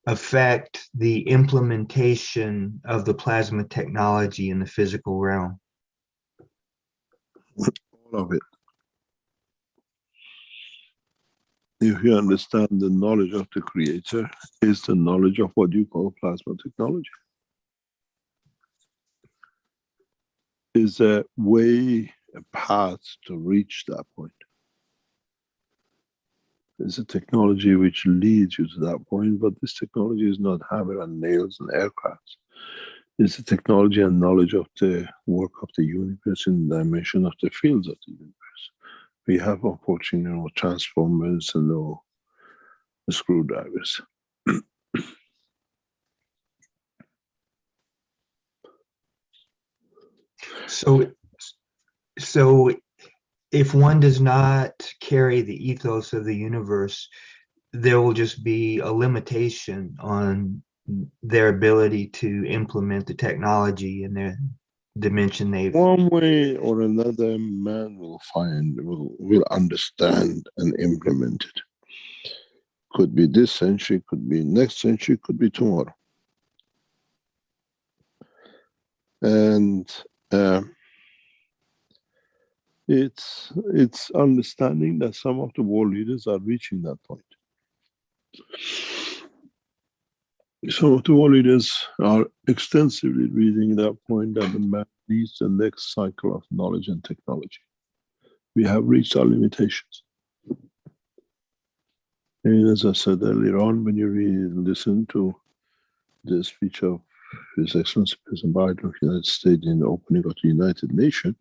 affect the implementation of the plasma technology in the physical realm? All of it. If you understand the knowledge of the Creator, is the knowledge of what you call plasma technology. Is a way, a path to reach that point. It's a technology which leads you to that point, but this technology is not hammer and nails and aircrafts. It's a technology and knowledge of the work of the universe in the dimension of the fields of the universe. We have, unfortunately, no transformers and no screwdrivers. So if one does not carry the ethos of the universe, there will just be a limitation on their ability to implement the technology in their dimension they've. One way or another, man will understand and implement it. Could be this century, could be next century, could be tomorrow. And it's understanding that some of the world leaders are reaching that point. Some of the world leaders are extensively reading that point that the man needs the next cycle of knowledge and technology. We have reached our limitations. And as I said earlier on, when you listen to the speech of His Excellency President Biden of the United States in the opening of the United Nations,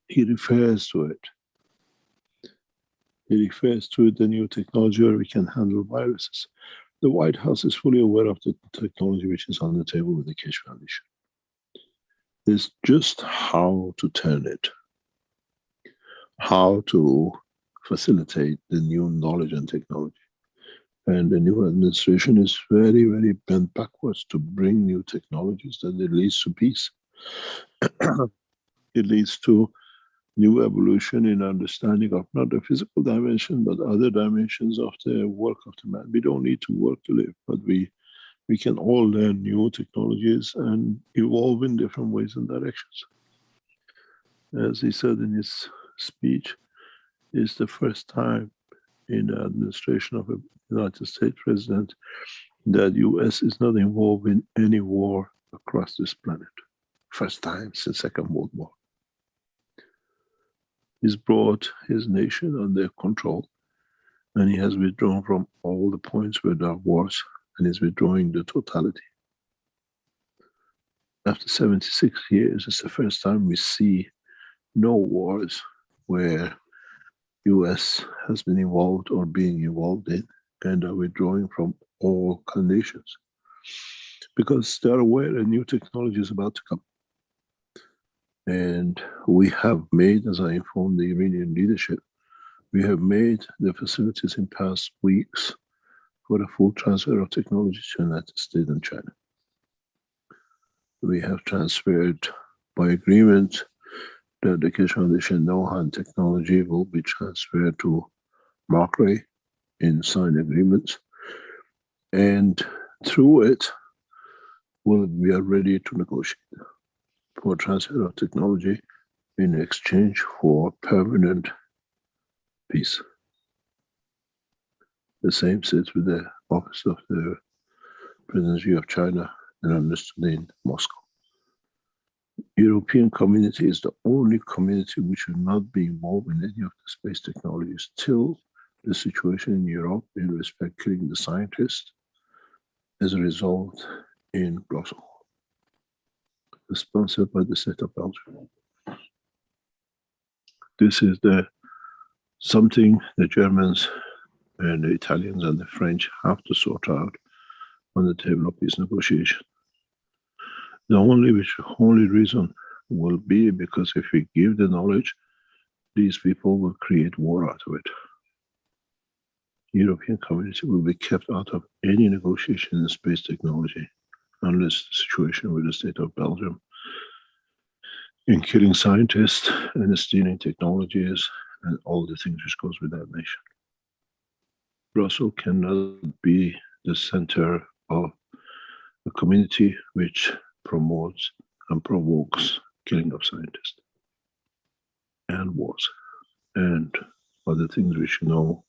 he refers to it. He refers to the new technology where we can handle viruses. The White House is fully aware of the technology which is on the table with the Keshe Foundation. It's just how to turn it, how to facilitate the new knowledge and technology. And the new administration is very, very bent backwards to bring new technologies that it leads to peace. It leads to new evolution in understanding of not the physical dimension, but other dimensions of the work of the man. We don't need to work to live, but we can all learn new technologies and evolve in different ways and directions. As he said in his speech, it's the first time in the administration of a United States president that US is not involved in any war across this planet. First time since Second World War. He's brought his nation under control, and he has withdrawn from all the points where there are wars, and is withdrawing the totality. After 76 years, it's the first time we see no wars where US has been involved or being involved in, and are withdrawing from all conditions. Because they are aware a new technology is about to come. And we have made, as I informed the Iranian leadership, we have made the facilities in past weeks for the full transfer of technology to the United States and China. We have transferred by agreement that the Keshe Foundation know-how and technology will be transferred to Markray in signed agreements. And through it, we are ready to negotiate for transfer of technology in exchange for permanent peace. The same sits with the office of the Presidency of China and understood in Moscow. European community is the only community which will not be involved in any of the space technologies till the situation in Europe in respect killing the scientists is resolved in Brussels, sponsored by the state of Belgium. This is something the Germans and the Italians and the French have to sort out on the table of peace negotiation. The only reason will be because if we give the knowledge, these people will create war out of it. European community will be kept out of any negotiation in space technology unless the situation with the state of Belgium in killing scientists and stealing technologies and all the things which goes with that nation. Brussels cannot be the center of a community which promotes and provokes killing of scientists and wars and other things which you know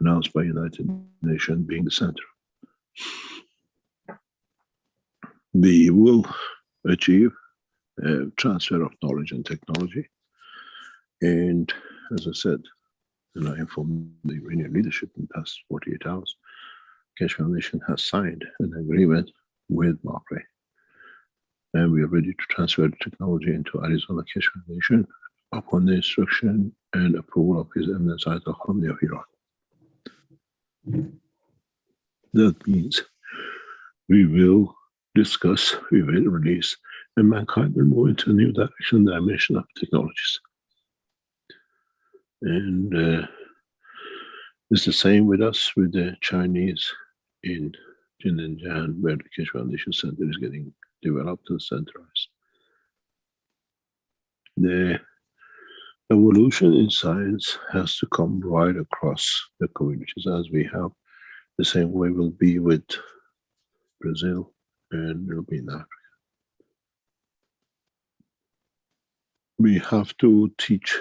announced by United Nations being the center. We will achieve a transfer of knowledge and technology. And as I said, and I informed the Iranian leadership in the past 48 hours, Keshe Foundation has signed an agreement with Markray. And we are ready to transfer the technology into Arizona Keshe Foundation upon the instruction and approval of His Eminence Ayatollah Khamenei of Iran. That means we will discuss, we will release, and mankind will move into a new direction, dimension of technologies. And it's the same with us, with the Chinese in Jinjiang, where the Keshe Foundation Center is getting developed and centralized. The evolution in science has to come right across the communities, as we have. The same way will be with Brazil and will be in Africa. We have to teach,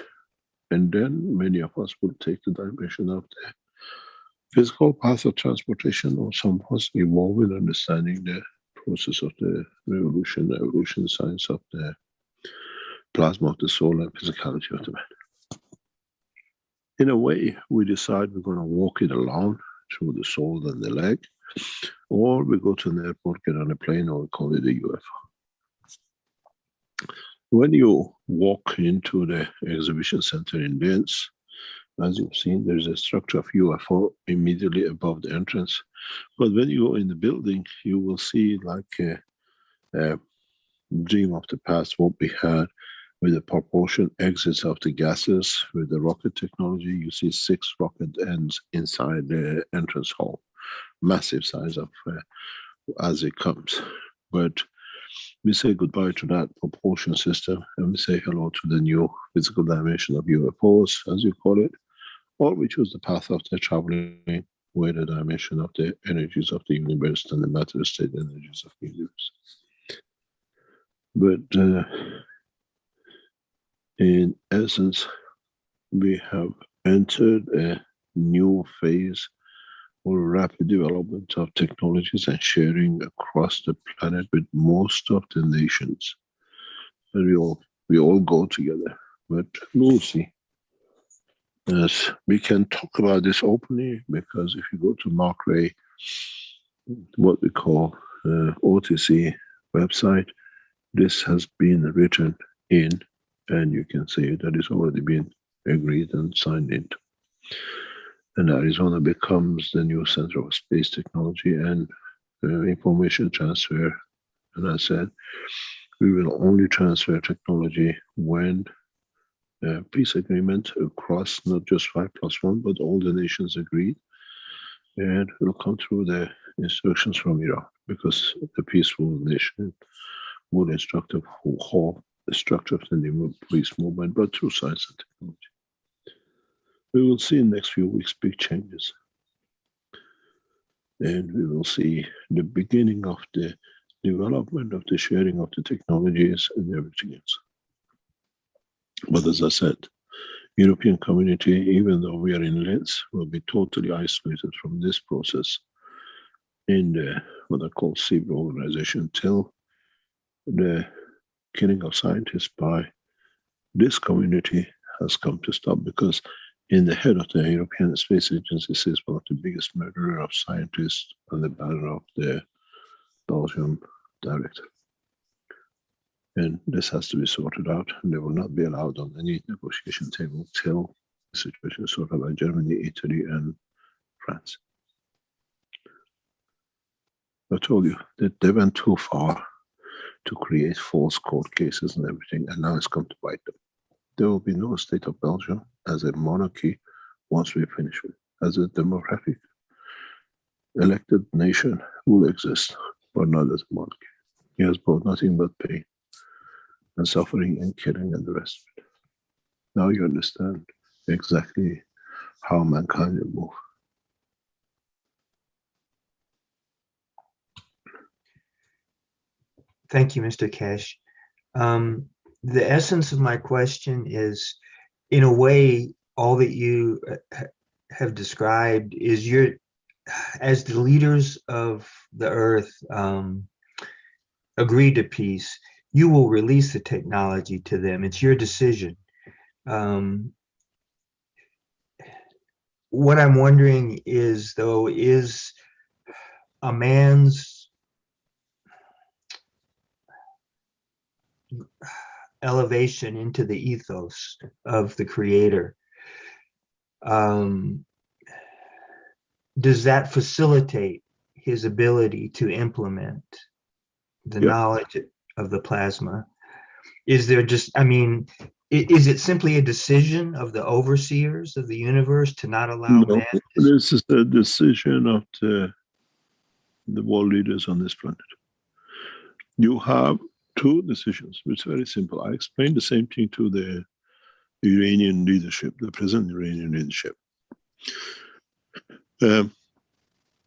and then many of us will take the dimension of the physical path of transportation, or some of us involved in understanding the process of the revolution, the evolution science of the plasma of the soul and physicality of the man. In a way, we decide we're going to walk it alone through the soul and the leg, or we go to an airport, get on a plane, or we call it a UFO. When you walk into the exhibition center in Linz, as you've seen, there's a structure of UFO immediately above the entrance. But when you go in the building, you will see like a dream of the past, what we had with the propulsion exits of the gases. With the rocket technology, you see 6 rocket ends inside the entrance hall. Massive size of as it comes. But we say goodbye to that propulsion system and we say hello to the new physical dimension of UFOs, as you call it, or we choose the path of the traveling with the dimension of the energies of the universe and the matter state energies of the universe. But in essence, we have entered a new phase or rapid development of technologies and sharing across the planet with most of the nations. And we all go together, but we'll see. Yes, we can talk about this openly, because if you go to Markray, what we call OTC website, this has been written in, and you can see that it's already been agreed and signed into. And Arizona becomes the new center of space technology and information transfer. And I said, we will only transfer technology when peace agreement across not just 5+1, but all the nations agreed. And it will come through the instructions from Iran, because the peaceful nation would instruct the whole the structure of the police movement, but through science and technology. We will see in the next few weeks big changes. And we will see the beginning of the development of the sharing of the technologies and everything else. But as I said, European community, even though we are in Linz, will be totally isolated from this process in the what I call CIVRO organization till the killing of scientists by this community has come to stop, because in the head of the European Space Agency is one of the biggest murderer of scientists and the banner of the Belgium director. And this has to be sorted out, and they will not be allowed on any negotiation table till the situation is sorted by Germany, Italy, and France. I told you that they went too far to create false court cases and everything, and now it's come to bite them. There will be no state of Belgium as a monarchy once we finish with it. As a democratic elected nation will exist, but not as a monarchy. It has brought nothing but pain and suffering and killing and the rest of it. Now you understand exactly how mankind will move. Thank you, Mr. Kesh. The essence of my question is, in a way, all that you have described is as the leaders of the earth agree to peace, you will release the technology to them. It's your decision. What I'm wondering is, though, is a man's elevation into the ethos of the creator, does that facilitate his ability to implement the knowledge of the plasma? Is there just, I mean, is it simply a decision of the overseers of the universe to not allow man? This is the decision of the world leaders on this planet. You have two decisions, which is very simple. I explained the same thing to the Iranian leadership, the present Iranian leadership.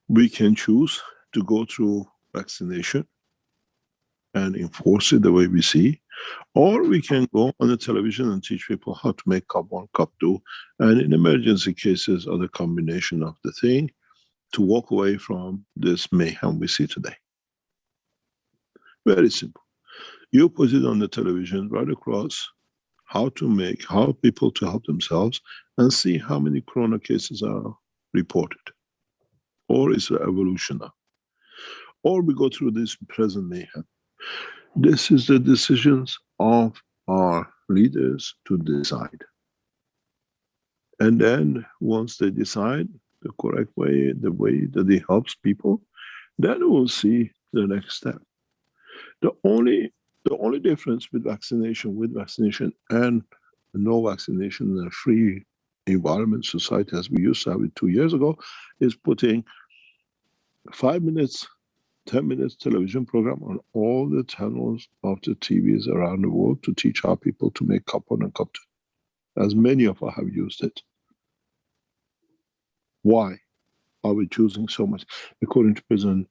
We can choose to go through vaccination and enforce it the way we see, or we can go on the television and teach people how to make cup 1, cup 2, and in emergency cases, or the combination of the thing, to walk away from this mayhem we see today. Very simple. You put it on the television right across how people to help themselves, and see how many corona cases are reported. Or is there evolution now? Or we go through this present mayhem. This is the decisions of our leaders to decide. And then once they decide the correct way, the way that it helps people, then we'll see the next step. The only difference with vaccination and no vaccination in a free environment society as we used to have it 2 years ago, is putting 5 minutes, 10 minutes television program on all the channels of the TVs around the world to teach our people to make cup 1 and cup 2, as many of us have used it. Why are we choosing so much? According to President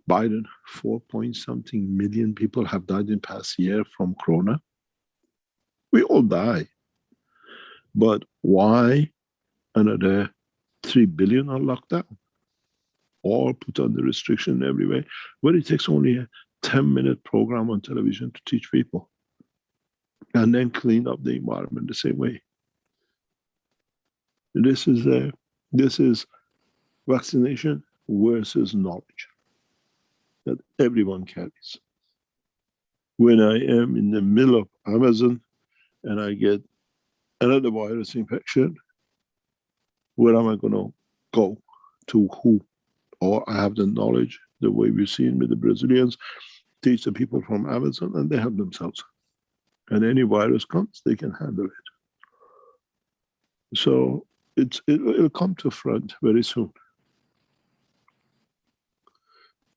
Biden, 4-point-something million people have died in the past year from corona. We all die. But why another 3 billion on lockdown? Or put on the restriction everywhere, where it takes only a 10-minute program on television to teach people, and then clean up the environment the same way. This is vaccination versus knowledge that everyone carries. When I am in the middle of Amazon and I get another virus infection, where am I going to go? To who? Or I have the knowledge, the way we've seen with the Brazilians, teach the people from Amazon, and they have themselves. And any virus comes, they can handle it. So it'll come to front very soon.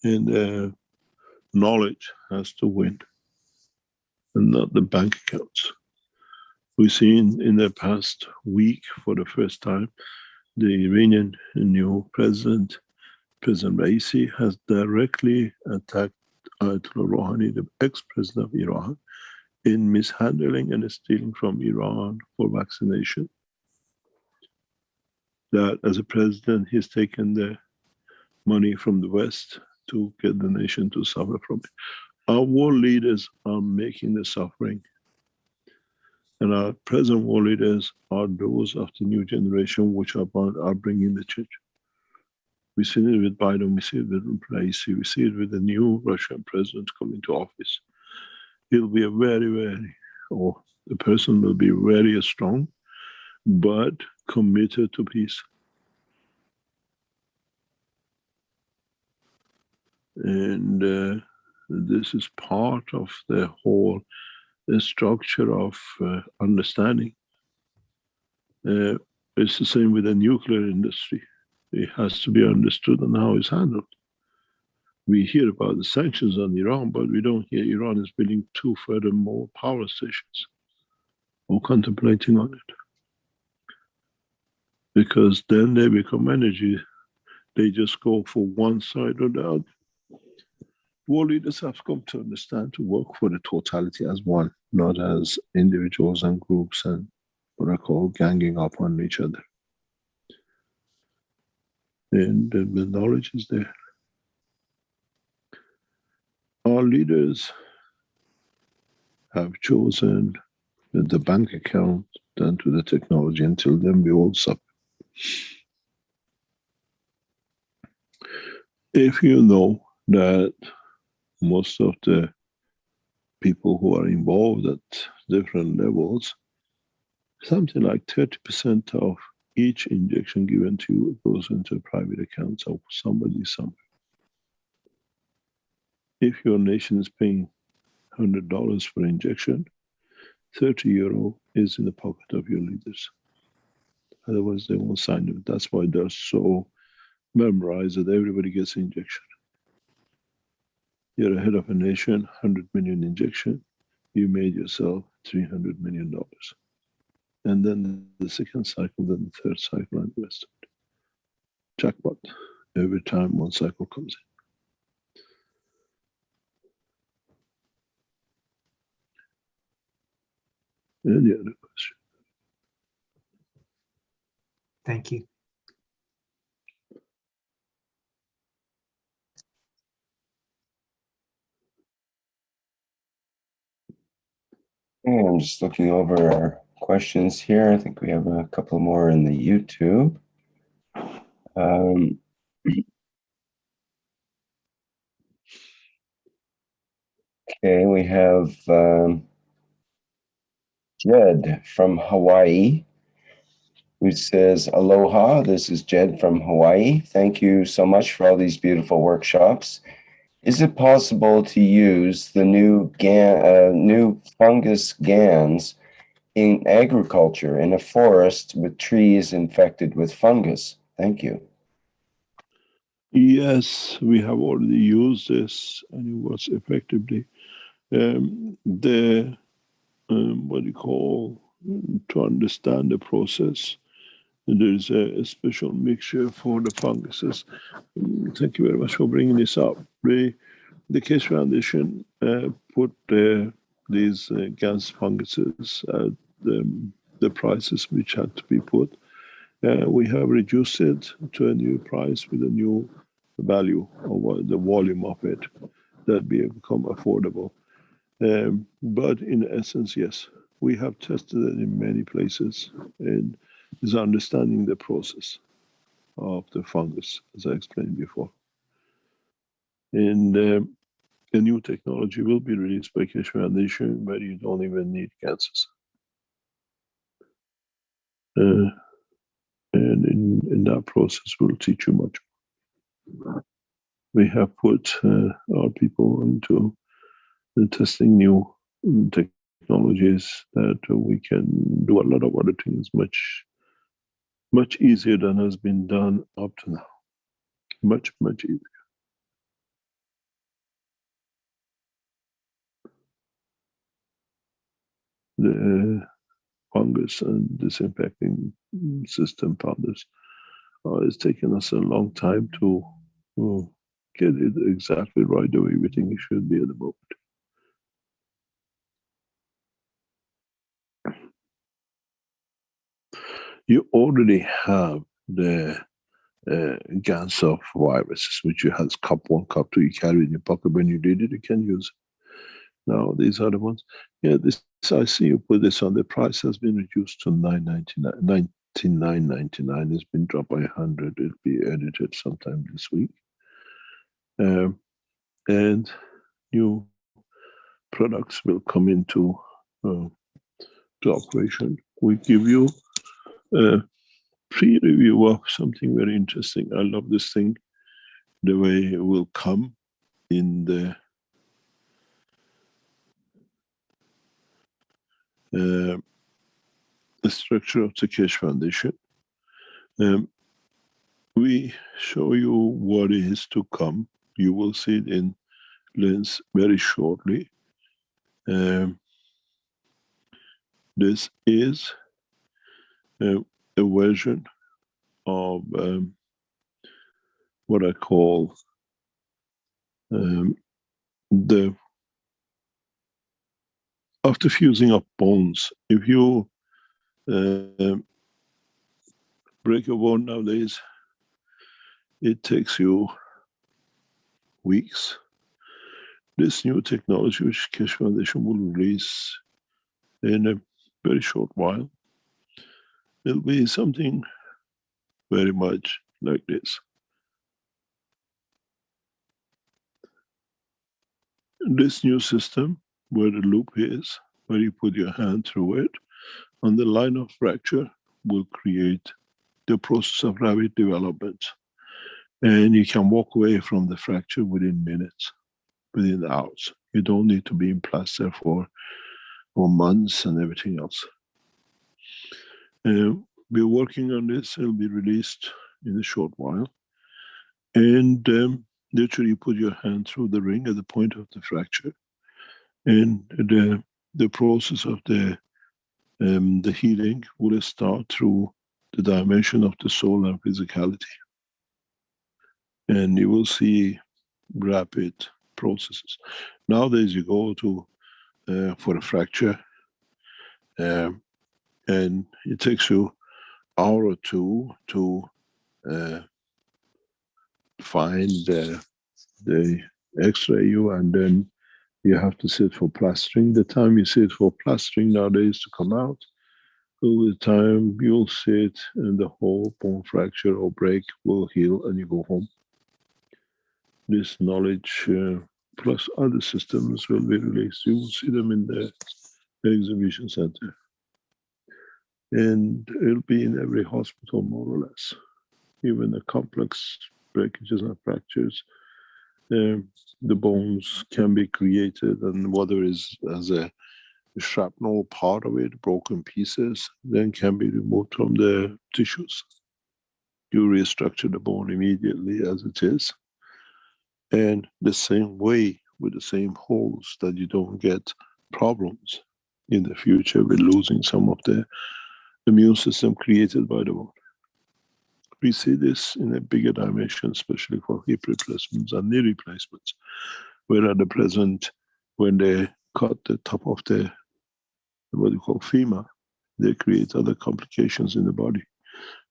And knowledge has to win. and not the bank accounts. We've seen in the past week, for the first time, the Iranian new President Raisi, has directly attacked Ayatollah Rouhani, the ex-president of Iran, in mishandling and stealing from Iran for vaccination. That as a president, he's taken the money from the West to get the nation to suffer from it. Our world leaders are making the suffering. And our present world leaders are those of the new generation which are bringing the change. We see it with Biden, we see it with Raisi, we see it with the new Russian president coming to office. He'll be the person will be very strong, but committed to peace. And this is part of the whole structure of understanding. It's the same with the nuclear industry. It has to be understood and how it's handled. We hear about the sanctions on Iran, but we don't hear Iran is building 2 furthermore power stations or contemplating on it. Because then they become energy. They just go for one side or the other. World leaders have come to understand to work for the totality as one, not as individuals and groups and what I call ganging up on each other. And the knowledge is there. Our leaders have chosen the bank account than to the technology. Until then, we all suffer. If you know that most of the people who are involved at different levels, something like 30% of each injection given to you goes into private accounts of somebody somewhere. If your nation is paying $100 for injection, 30 euro is in the pocket of your leaders. Otherwise, they won't sign it. That's why they're so memorized that everybody gets injection. You're a head of a nation, 100 million injection, you made yourself $300 million. And then the second cycle, then the third cycle, and the rest of it. Jackpot. Every time one cycle comes in. Any other question? Thank you. Okay, I'm just looking over our questions here. I think we have a couple more in the YouTube. Okay, we have Jed from Hawaii, who says, aloha, this is Jed from Hawaii. Thank you so much for all these beautiful workshops. Is it possible to use the new fungus GANs in agriculture in a forest with trees infected with fungus? Thank you. Yes, we have already used this and it works effectively. To understand the process, there's a special mixture for the funguses. Thank you very much for bringing this up. The Keshe Foundation put these GANs funguses at the prices which had to be put. We have reduced it to a new price with a new value of the volume of it that become affordable. But in essence, yes, we have tested it in many places and is understanding the process of the fungus, as I explained before. And a new technology will be released by Keshe Foundation where you don't even need gases. And in that process, we'll teach you much more. We have put our people into testing new technologies that we can do a lot of other things much easier than has been done up to now. Much easier. the fungus and disinfecting system powders. It's taken us a long time to get it exactly right the way we think it should be at the moment. You already have the Ganser viruses, which you have cup 1, cup 2, you carry in your pocket. When you did it, you can use it. Now, these are the ones. Yeah, this I see you put this on. The price has been reduced to $9.99. $99.99. It's been dropped by 100. It'll be edited sometime this week. And new products will come into to operation. We give you a pre-review of something very interesting. I love this thing, the way it will come in the structure of the Keshe Foundation. We show you what is to come. You will see it in Lens very shortly. This is a version of what I call after fusing up bones. If you break a bone nowadays, it takes you weeks. This new technology, which Keshe Foundation will release in a very short while, it'll be something very much like this. This new system, where the loop is, where you put your hand through it, on the line of fracture, will create the process of rapid development. And you can walk away from the fracture within minutes, within hours. You don't need to be in plaster for months and everything else. We're working on this. It'll be released in a short while. And literally you put your hand through the ring at the point of the fracture. And the process of the healing will start through the dimension of the soul and physicality. And you will see rapid processes. Nowadays you go to for a fracture, and it takes you an hour or two to find the X-ray you, and then you have to sit for plastering. The time you sit for plastering nowadays to come out, over the time you'll sit and the whole bone fracture or break will heal and you go home. This knowledge plus other systems will be released. You will see them in the exhibition center. And it'll be in every hospital, more or less. Even the complex breakages and fractures, the bones can be created, and whether is as a shrapnel part of it, broken pieces, then can be removed from the tissues. You restructure the bone immediately as it is. And the same way, with the same holes, that you don't get problems in the future with losing some of the immune system created by the bone. We see this in a bigger dimension, especially for hip replacements and knee replacements, where at the present, when they cut the top of the, what you call femur, they create other complications in the body.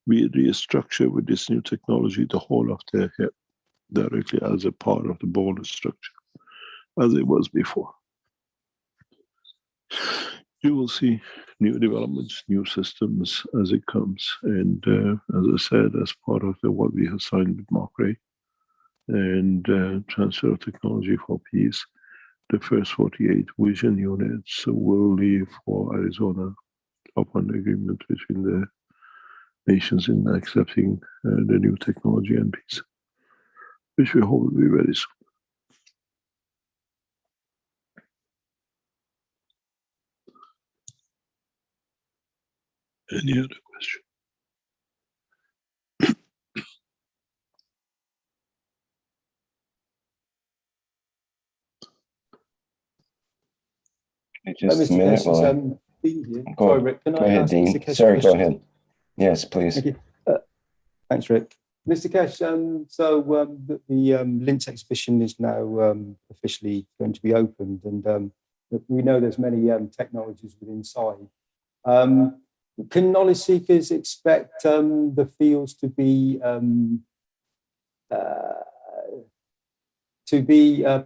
We restructure with this new technology the whole of the hip directly as a part of the bone structure, as it was before. You will see new developments, new systems as it comes. And as I said, as part of what we have signed with Mark Ray and transfer of technology for peace, the first 48 vision units will leave for Arizona upon the agreement between the nations in accepting the new technology and peace, which we hope will be very soon. Any other question? Just a minute. Go, Sorry, Rick, can go I ahead, ask Dean. Mr. Kesh a Sorry, go question? ahead. Yes, please. Thank you. Thanks, Rick. Mr. Kesh, the Linz exhibition is now officially going to be opened, and we know there's many technologies within inside. Can knowledge seekers expect the fields to be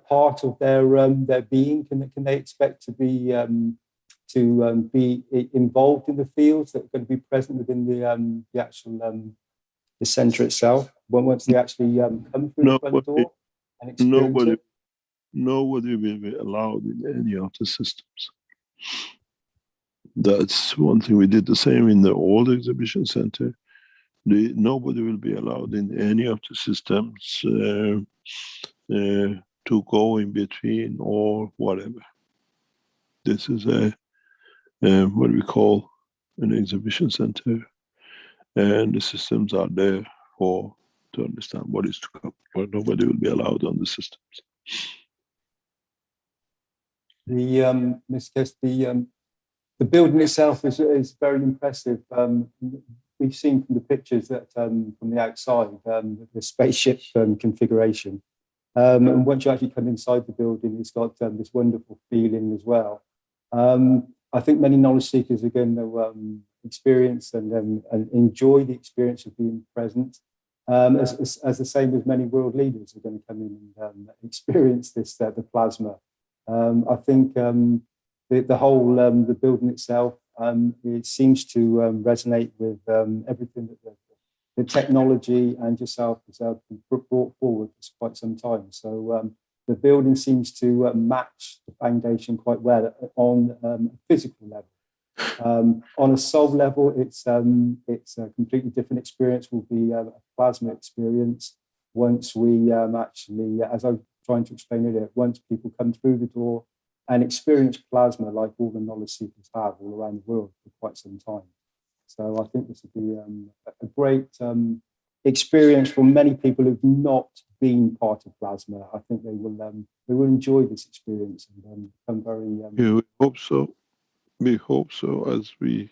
part of their being? Can they expect to be involved in the fields that are going to be present within the actual the centre itself? Once they actually come through the front door and experience it? Nobody will be allowed in any of the systems. That's one thing. We did the same in the old exhibition center. Nobody will be allowed in any of the systems to go in between or whatever. This is what we call an exhibition center, and the systems are there to understand what is to come, but nobody will be allowed on the systems. Ms. Kess, the building itself is very impressive. We've seen from the pictures that from the outside, the spaceship configuration. And once you actually come inside the building, it's got this wonderful feeling as well. I think many knowledge seekers are going to experience and enjoy the experience of being present. As the same as many world leaders are going to come in and experience this, the plasma. I think the whole the building itself, it seems to resonate with everything that the technology and yourself has brought forward for quite some time. So the building seems to match the foundation quite well on a physical level. On a soul level, it's a completely different experience. Will be a plasma experience once we actually, as I was trying to explain earlier, once people come through the door and experience plasma like all the knowledge seekers have all around the world for quite some time. So I think this would be a great experience for many people who've not been part of plasma. I think they will enjoy this experience and become very. Yeah, we hope so. We hope so as we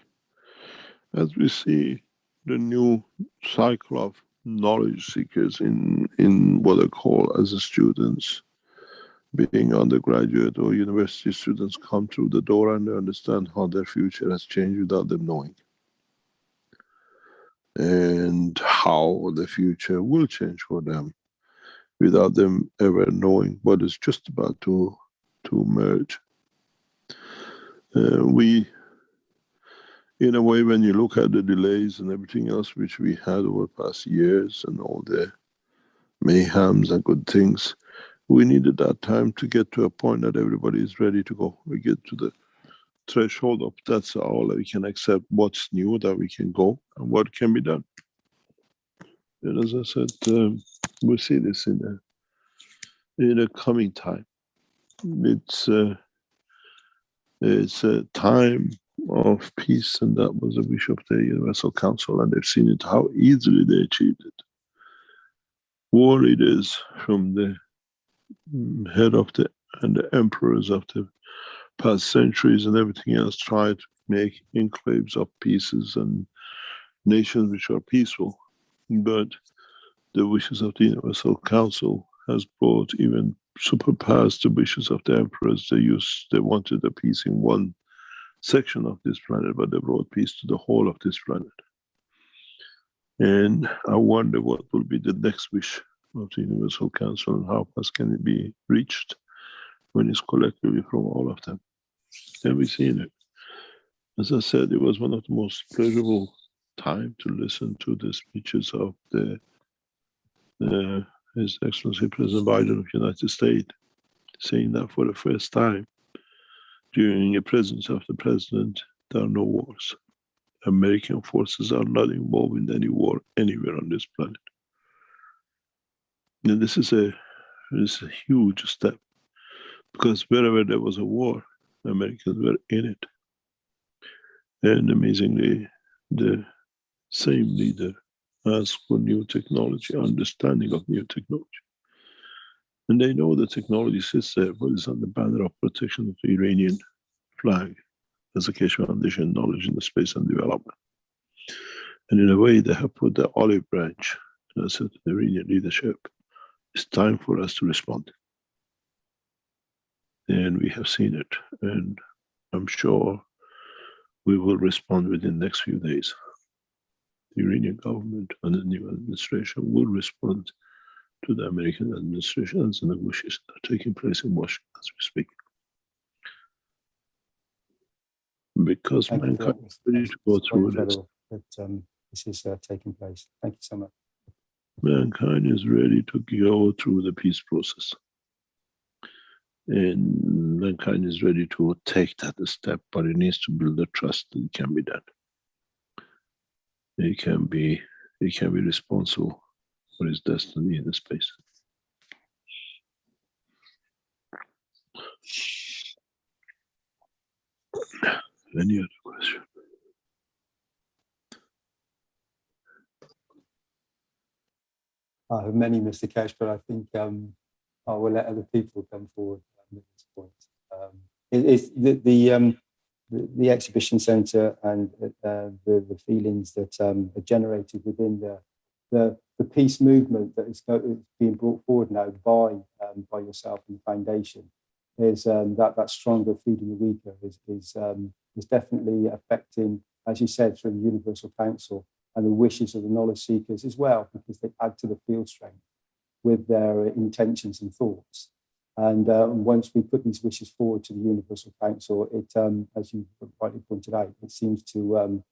see the new cycle of knowledge seekers in what I call as a students, being undergraduate or university students, come through the door and they understand how their future has changed without them knowing, and how the future will change for them without them ever knowing what is just about to merge. We, in a way, when you look at the delays and everything else which we had over the past years and all the mayhems and good things, we needed that time to get to a point that everybody is ready to go. We get to the threshold of that's all that we can accept, what's new, that we can go and what can be done. And as I said, we'll see this in a coming time. It's a time of peace, and that was a wish of the Universal Council, and they've seen it, how easily they achieved it. War leaders from the head of and the emperors of the past centuries and everything else tried to make enclaves of pieces and nations which are peaceful, but the wishes of the Universal Council has brought even surpassed the wishes of the emperors. They wanted a peace in one section of this planet, but they brought peace to the whole of this planet. And I wonder what will be the next wish of the Universal Council and how fast can it be reached when it's collectively from all of them. And we've seen it. As I said, it was one of the most pleasurable time to listen to the speeches of His Excellency President Biden of the United States, saying that for the first time during the presence of the president, there are no wars. American forces are not involved in any war anywhere on this planet. And this is a huge step, because wherever there was a war, the Americans were in it. And amazingly, the same leader asked for new technology, understanding of new technology. And they know the technology sits there, but it's on the banner of protection of the Iranian flag as a Keshe Foundation Knowledge in the Space and Development. And in a way, they have put the olive branch and said to the Iranian leadership, it's time for us to respond. And we have seen it. And I'm sure we will respond within the next few days. The Iranian government and the new administration will respond to the American administration as the negotiations are taking place in Washington as we speak. Because Thank you for mankind that, is ready to go it's through quite this. incredible that this is taking place. Thank you so much. Mankind is ready to go through the peace process. And mankind is ready to take that step, but it needs to build the trust that it can be done. It can be responsible for its destiny in the space. Any other question? I have many, Mr. Kesh, but I think I will let other people come forward at this point. It's the exhibition centre and the feelings that are generated within the peace movement that is being brought forward now by yourself and the foundation is that stronger feeding the weaker is definitely affecting, as you said, through the Universal Council and the wishes of the knowledge seekers as well, because they add to the field strength with their intentions and thoughts. And once we put these wishes forward to the Universal Council, it, as you rightly pointed out, it seems to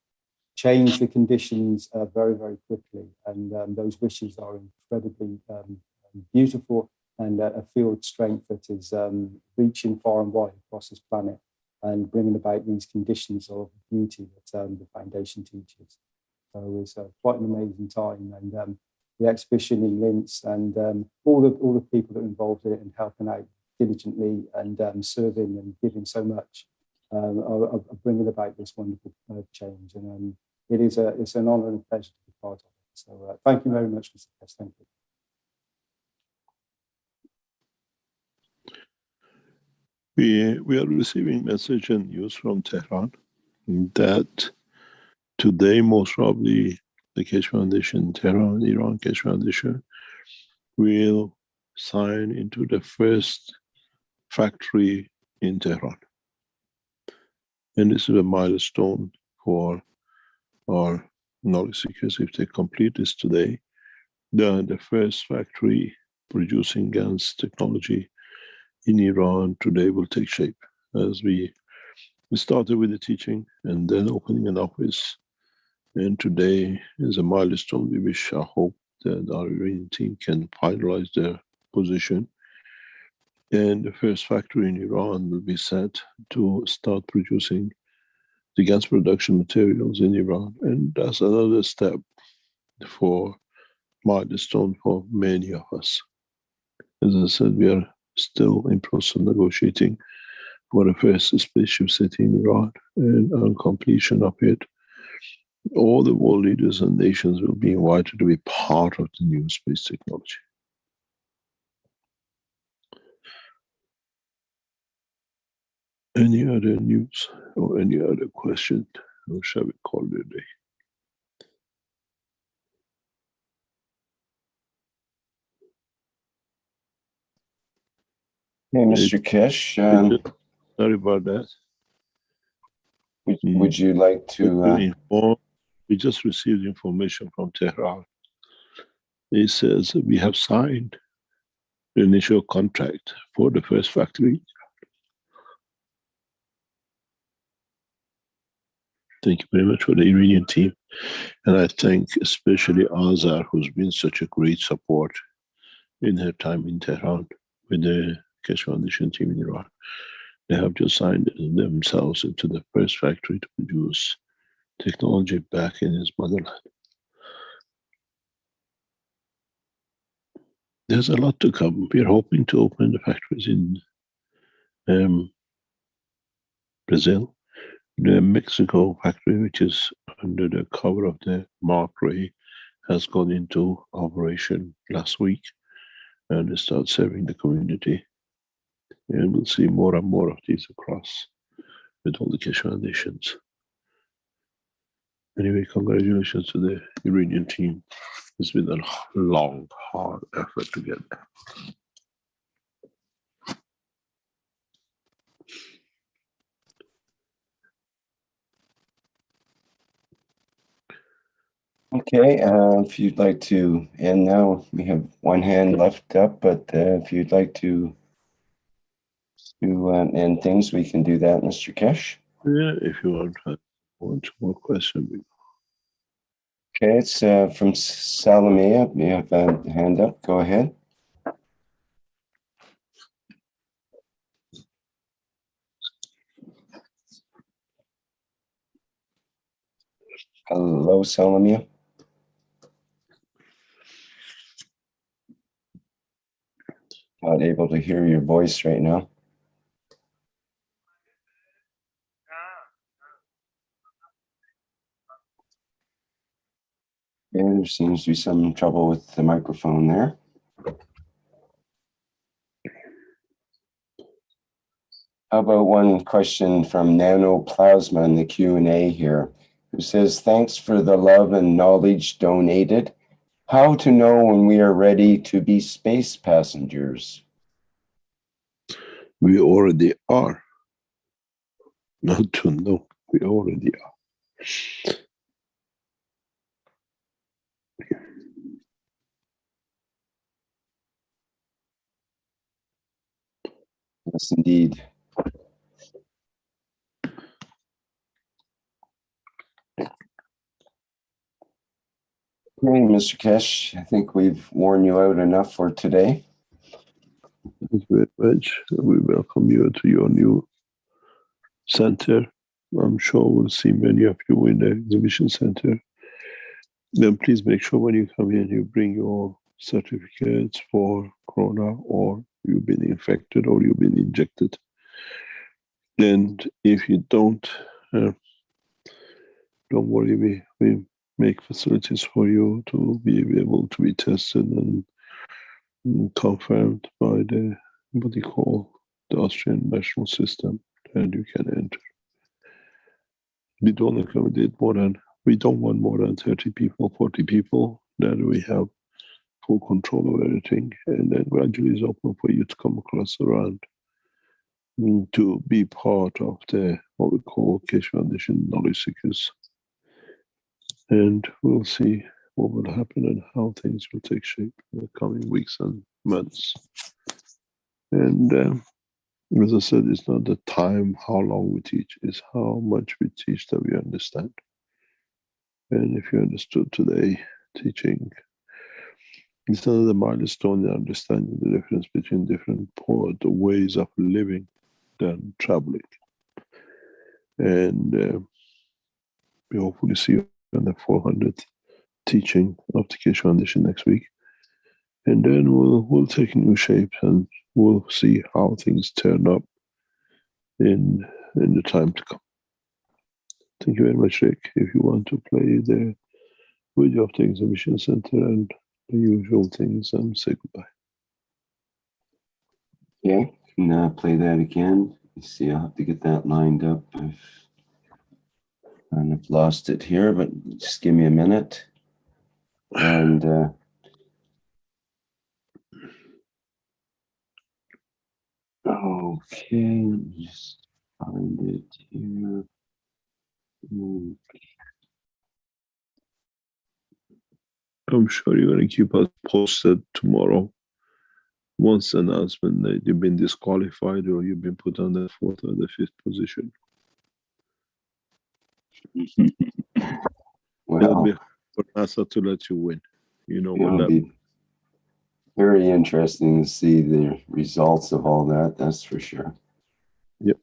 change the conditions very, very quickly. And those wishes are incredibly beautiful and a field strength that is reaching far and wide across this planet and bringing about these conditions of beauty that the foundation teaches. So it's quite an amazing time, and the exhibition in Linz and all the people that are involved in it and helping out diligently and serving and giving so much are bringing about this wonderful change. And it's an honour and a pleasure to be part of it. So thank you very much, Mr. Kesh. Thank you. We are receiving message and news from Tehran that today, most probably, the Keshe Foundation, Tehran, Iran Keshe Foundation, will sign into the first factory in Tehran. And this is a milestone for our knowledge seekers. If they complete this today, the first factory producing GaNs technology in Iran today will take shape, as we started with the teaching and then opening an office. And today is a milestone. We wish, I hope that our Iranian team can finalize their position. And the first factory in Iran will be set to start producing the GaNs production materials in Iran. And that's another step for milestone for many of us. As I said, we are still in process of negotiating for the first spaceship city in Iran. And on completion of it, all the world leaders and nations will be invited to be part of the new space technology. Any other news or any other question, or shall we call it a day? Hey, Mr. Kesh, Sorry about that. would you like to? We just received information from Tehran. It says we have signed the initial contract for the first factory. Thank you very much for the Iranian team. And I thank especially Azar, who's been such a great support in her time in Tehran with the Keshe Foundation team in Iran. They have just signed themselves into the first factory to produce technology back in his motherland. There's a lot to come. We're hoping to open the factories in Brazil. The Mexico factory, which is under the cover of the Mark Ray, has gone into operation last week and they start serving the community. And we'll see more and more of these across with all the Keshe Foundations. Anyway, congratulations to the Iranian team. It's been a long, hard effort to get there. Okay, if you'd like to end now, we have one hand left up, but if you'd like to end things, we can do that, Mr. Kesh. Yeah, if you want one more question. Okay, it's from Salamia. You have a hand up. Go ahead. Hello, Salamia. Not able to hear your voice right now. Yeah, there seems to be some trouble with the microphone there. How about one question from Nanoplasma in the Q&A here, who says, thanks for the love and knowledge donated. How to know when we are ready to be space passengers? We already are. Not to know, we already are. Yes, indeed. Okay, Mr. Kesh, I think we've worn you out enough for today. Thank you very much. We welcome you to your new center. I'm sure we'll see many of you in the exhibition center. Then please make sure when you come in, you bring your certificates for corona, or you've been infected, or you've been injected. And if you don't worry, we make facilities for you to be able to be tested and confirmed by the, what they call the Austrian national system, and you can enter. We don't accommodate we don't want more than 30 people, 40 people. Then we have full control of everything, and then gradually it's open for you to come across around to be part of the, what we call Keshe Foundation Knowledge Seekers. And we'll see what will happen and how things will take shape in the coming weeks and months. And as I said, it's not the time, how long we teach, it's how much we teach that we understand. And if you understood today, teaching, it's another milestone in understanding the difference between different ways of living than traveling. And we hopefully see you on the 400th teaching of the Keshe Foundation next week. And then we'll take a new shape, and we'll see how things turn up in the time to come. Thank you very much, Rick. If you want to play the video of the exhibition center and the usual things, and say goodbye. Okay, can play that again. Let's see, I'll have to get that lined up. I've kind of lost it here, but just give me a minute. And okay, let me just find it here. I'm sure you're going to keep us posted tomorrow. Once the announcement that you've been disqualified or you've been put on the 4th or the 5th position. Well, it'll be for NASA to let you win. You know what it'll that be very interesting to see the results of all that, that's for sure. Yep.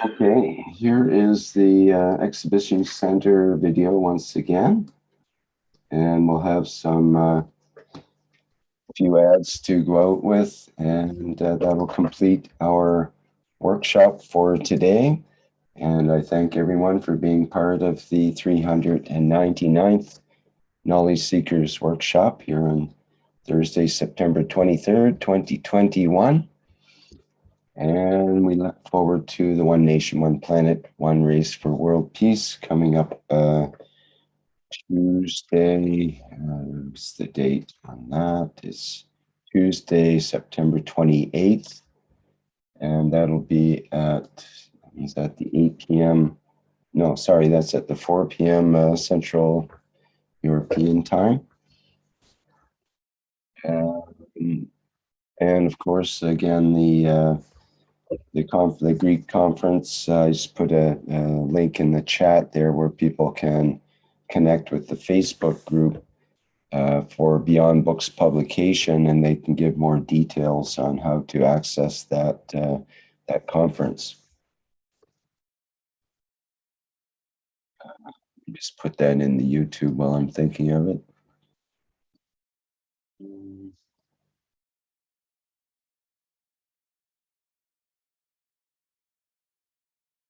Okay, here is the exhibition center video once again. And we'll have some few ads to go out with, and that will complete our workshop for today. And I thank everyone for being part of the 399th Knowledge Seekers Workshop here on Thursday, September 23rd, 2021. And we look forward to the One Nation, One Planet, One Race for World Peace coming up Tuesday. What's the date on that? It's Tuesday, September 28th. And that'll be at, is that the 8 p.m.? No, sorry, that's at the 4 p.m. Central European time. And of course, again, the Greek conference, I just put a link in the chat there where people can connect with the Facebook group for Beyond Books publication, and they can give more details on how to access that conference. Just put that in the YouTube while I'm thinking of it.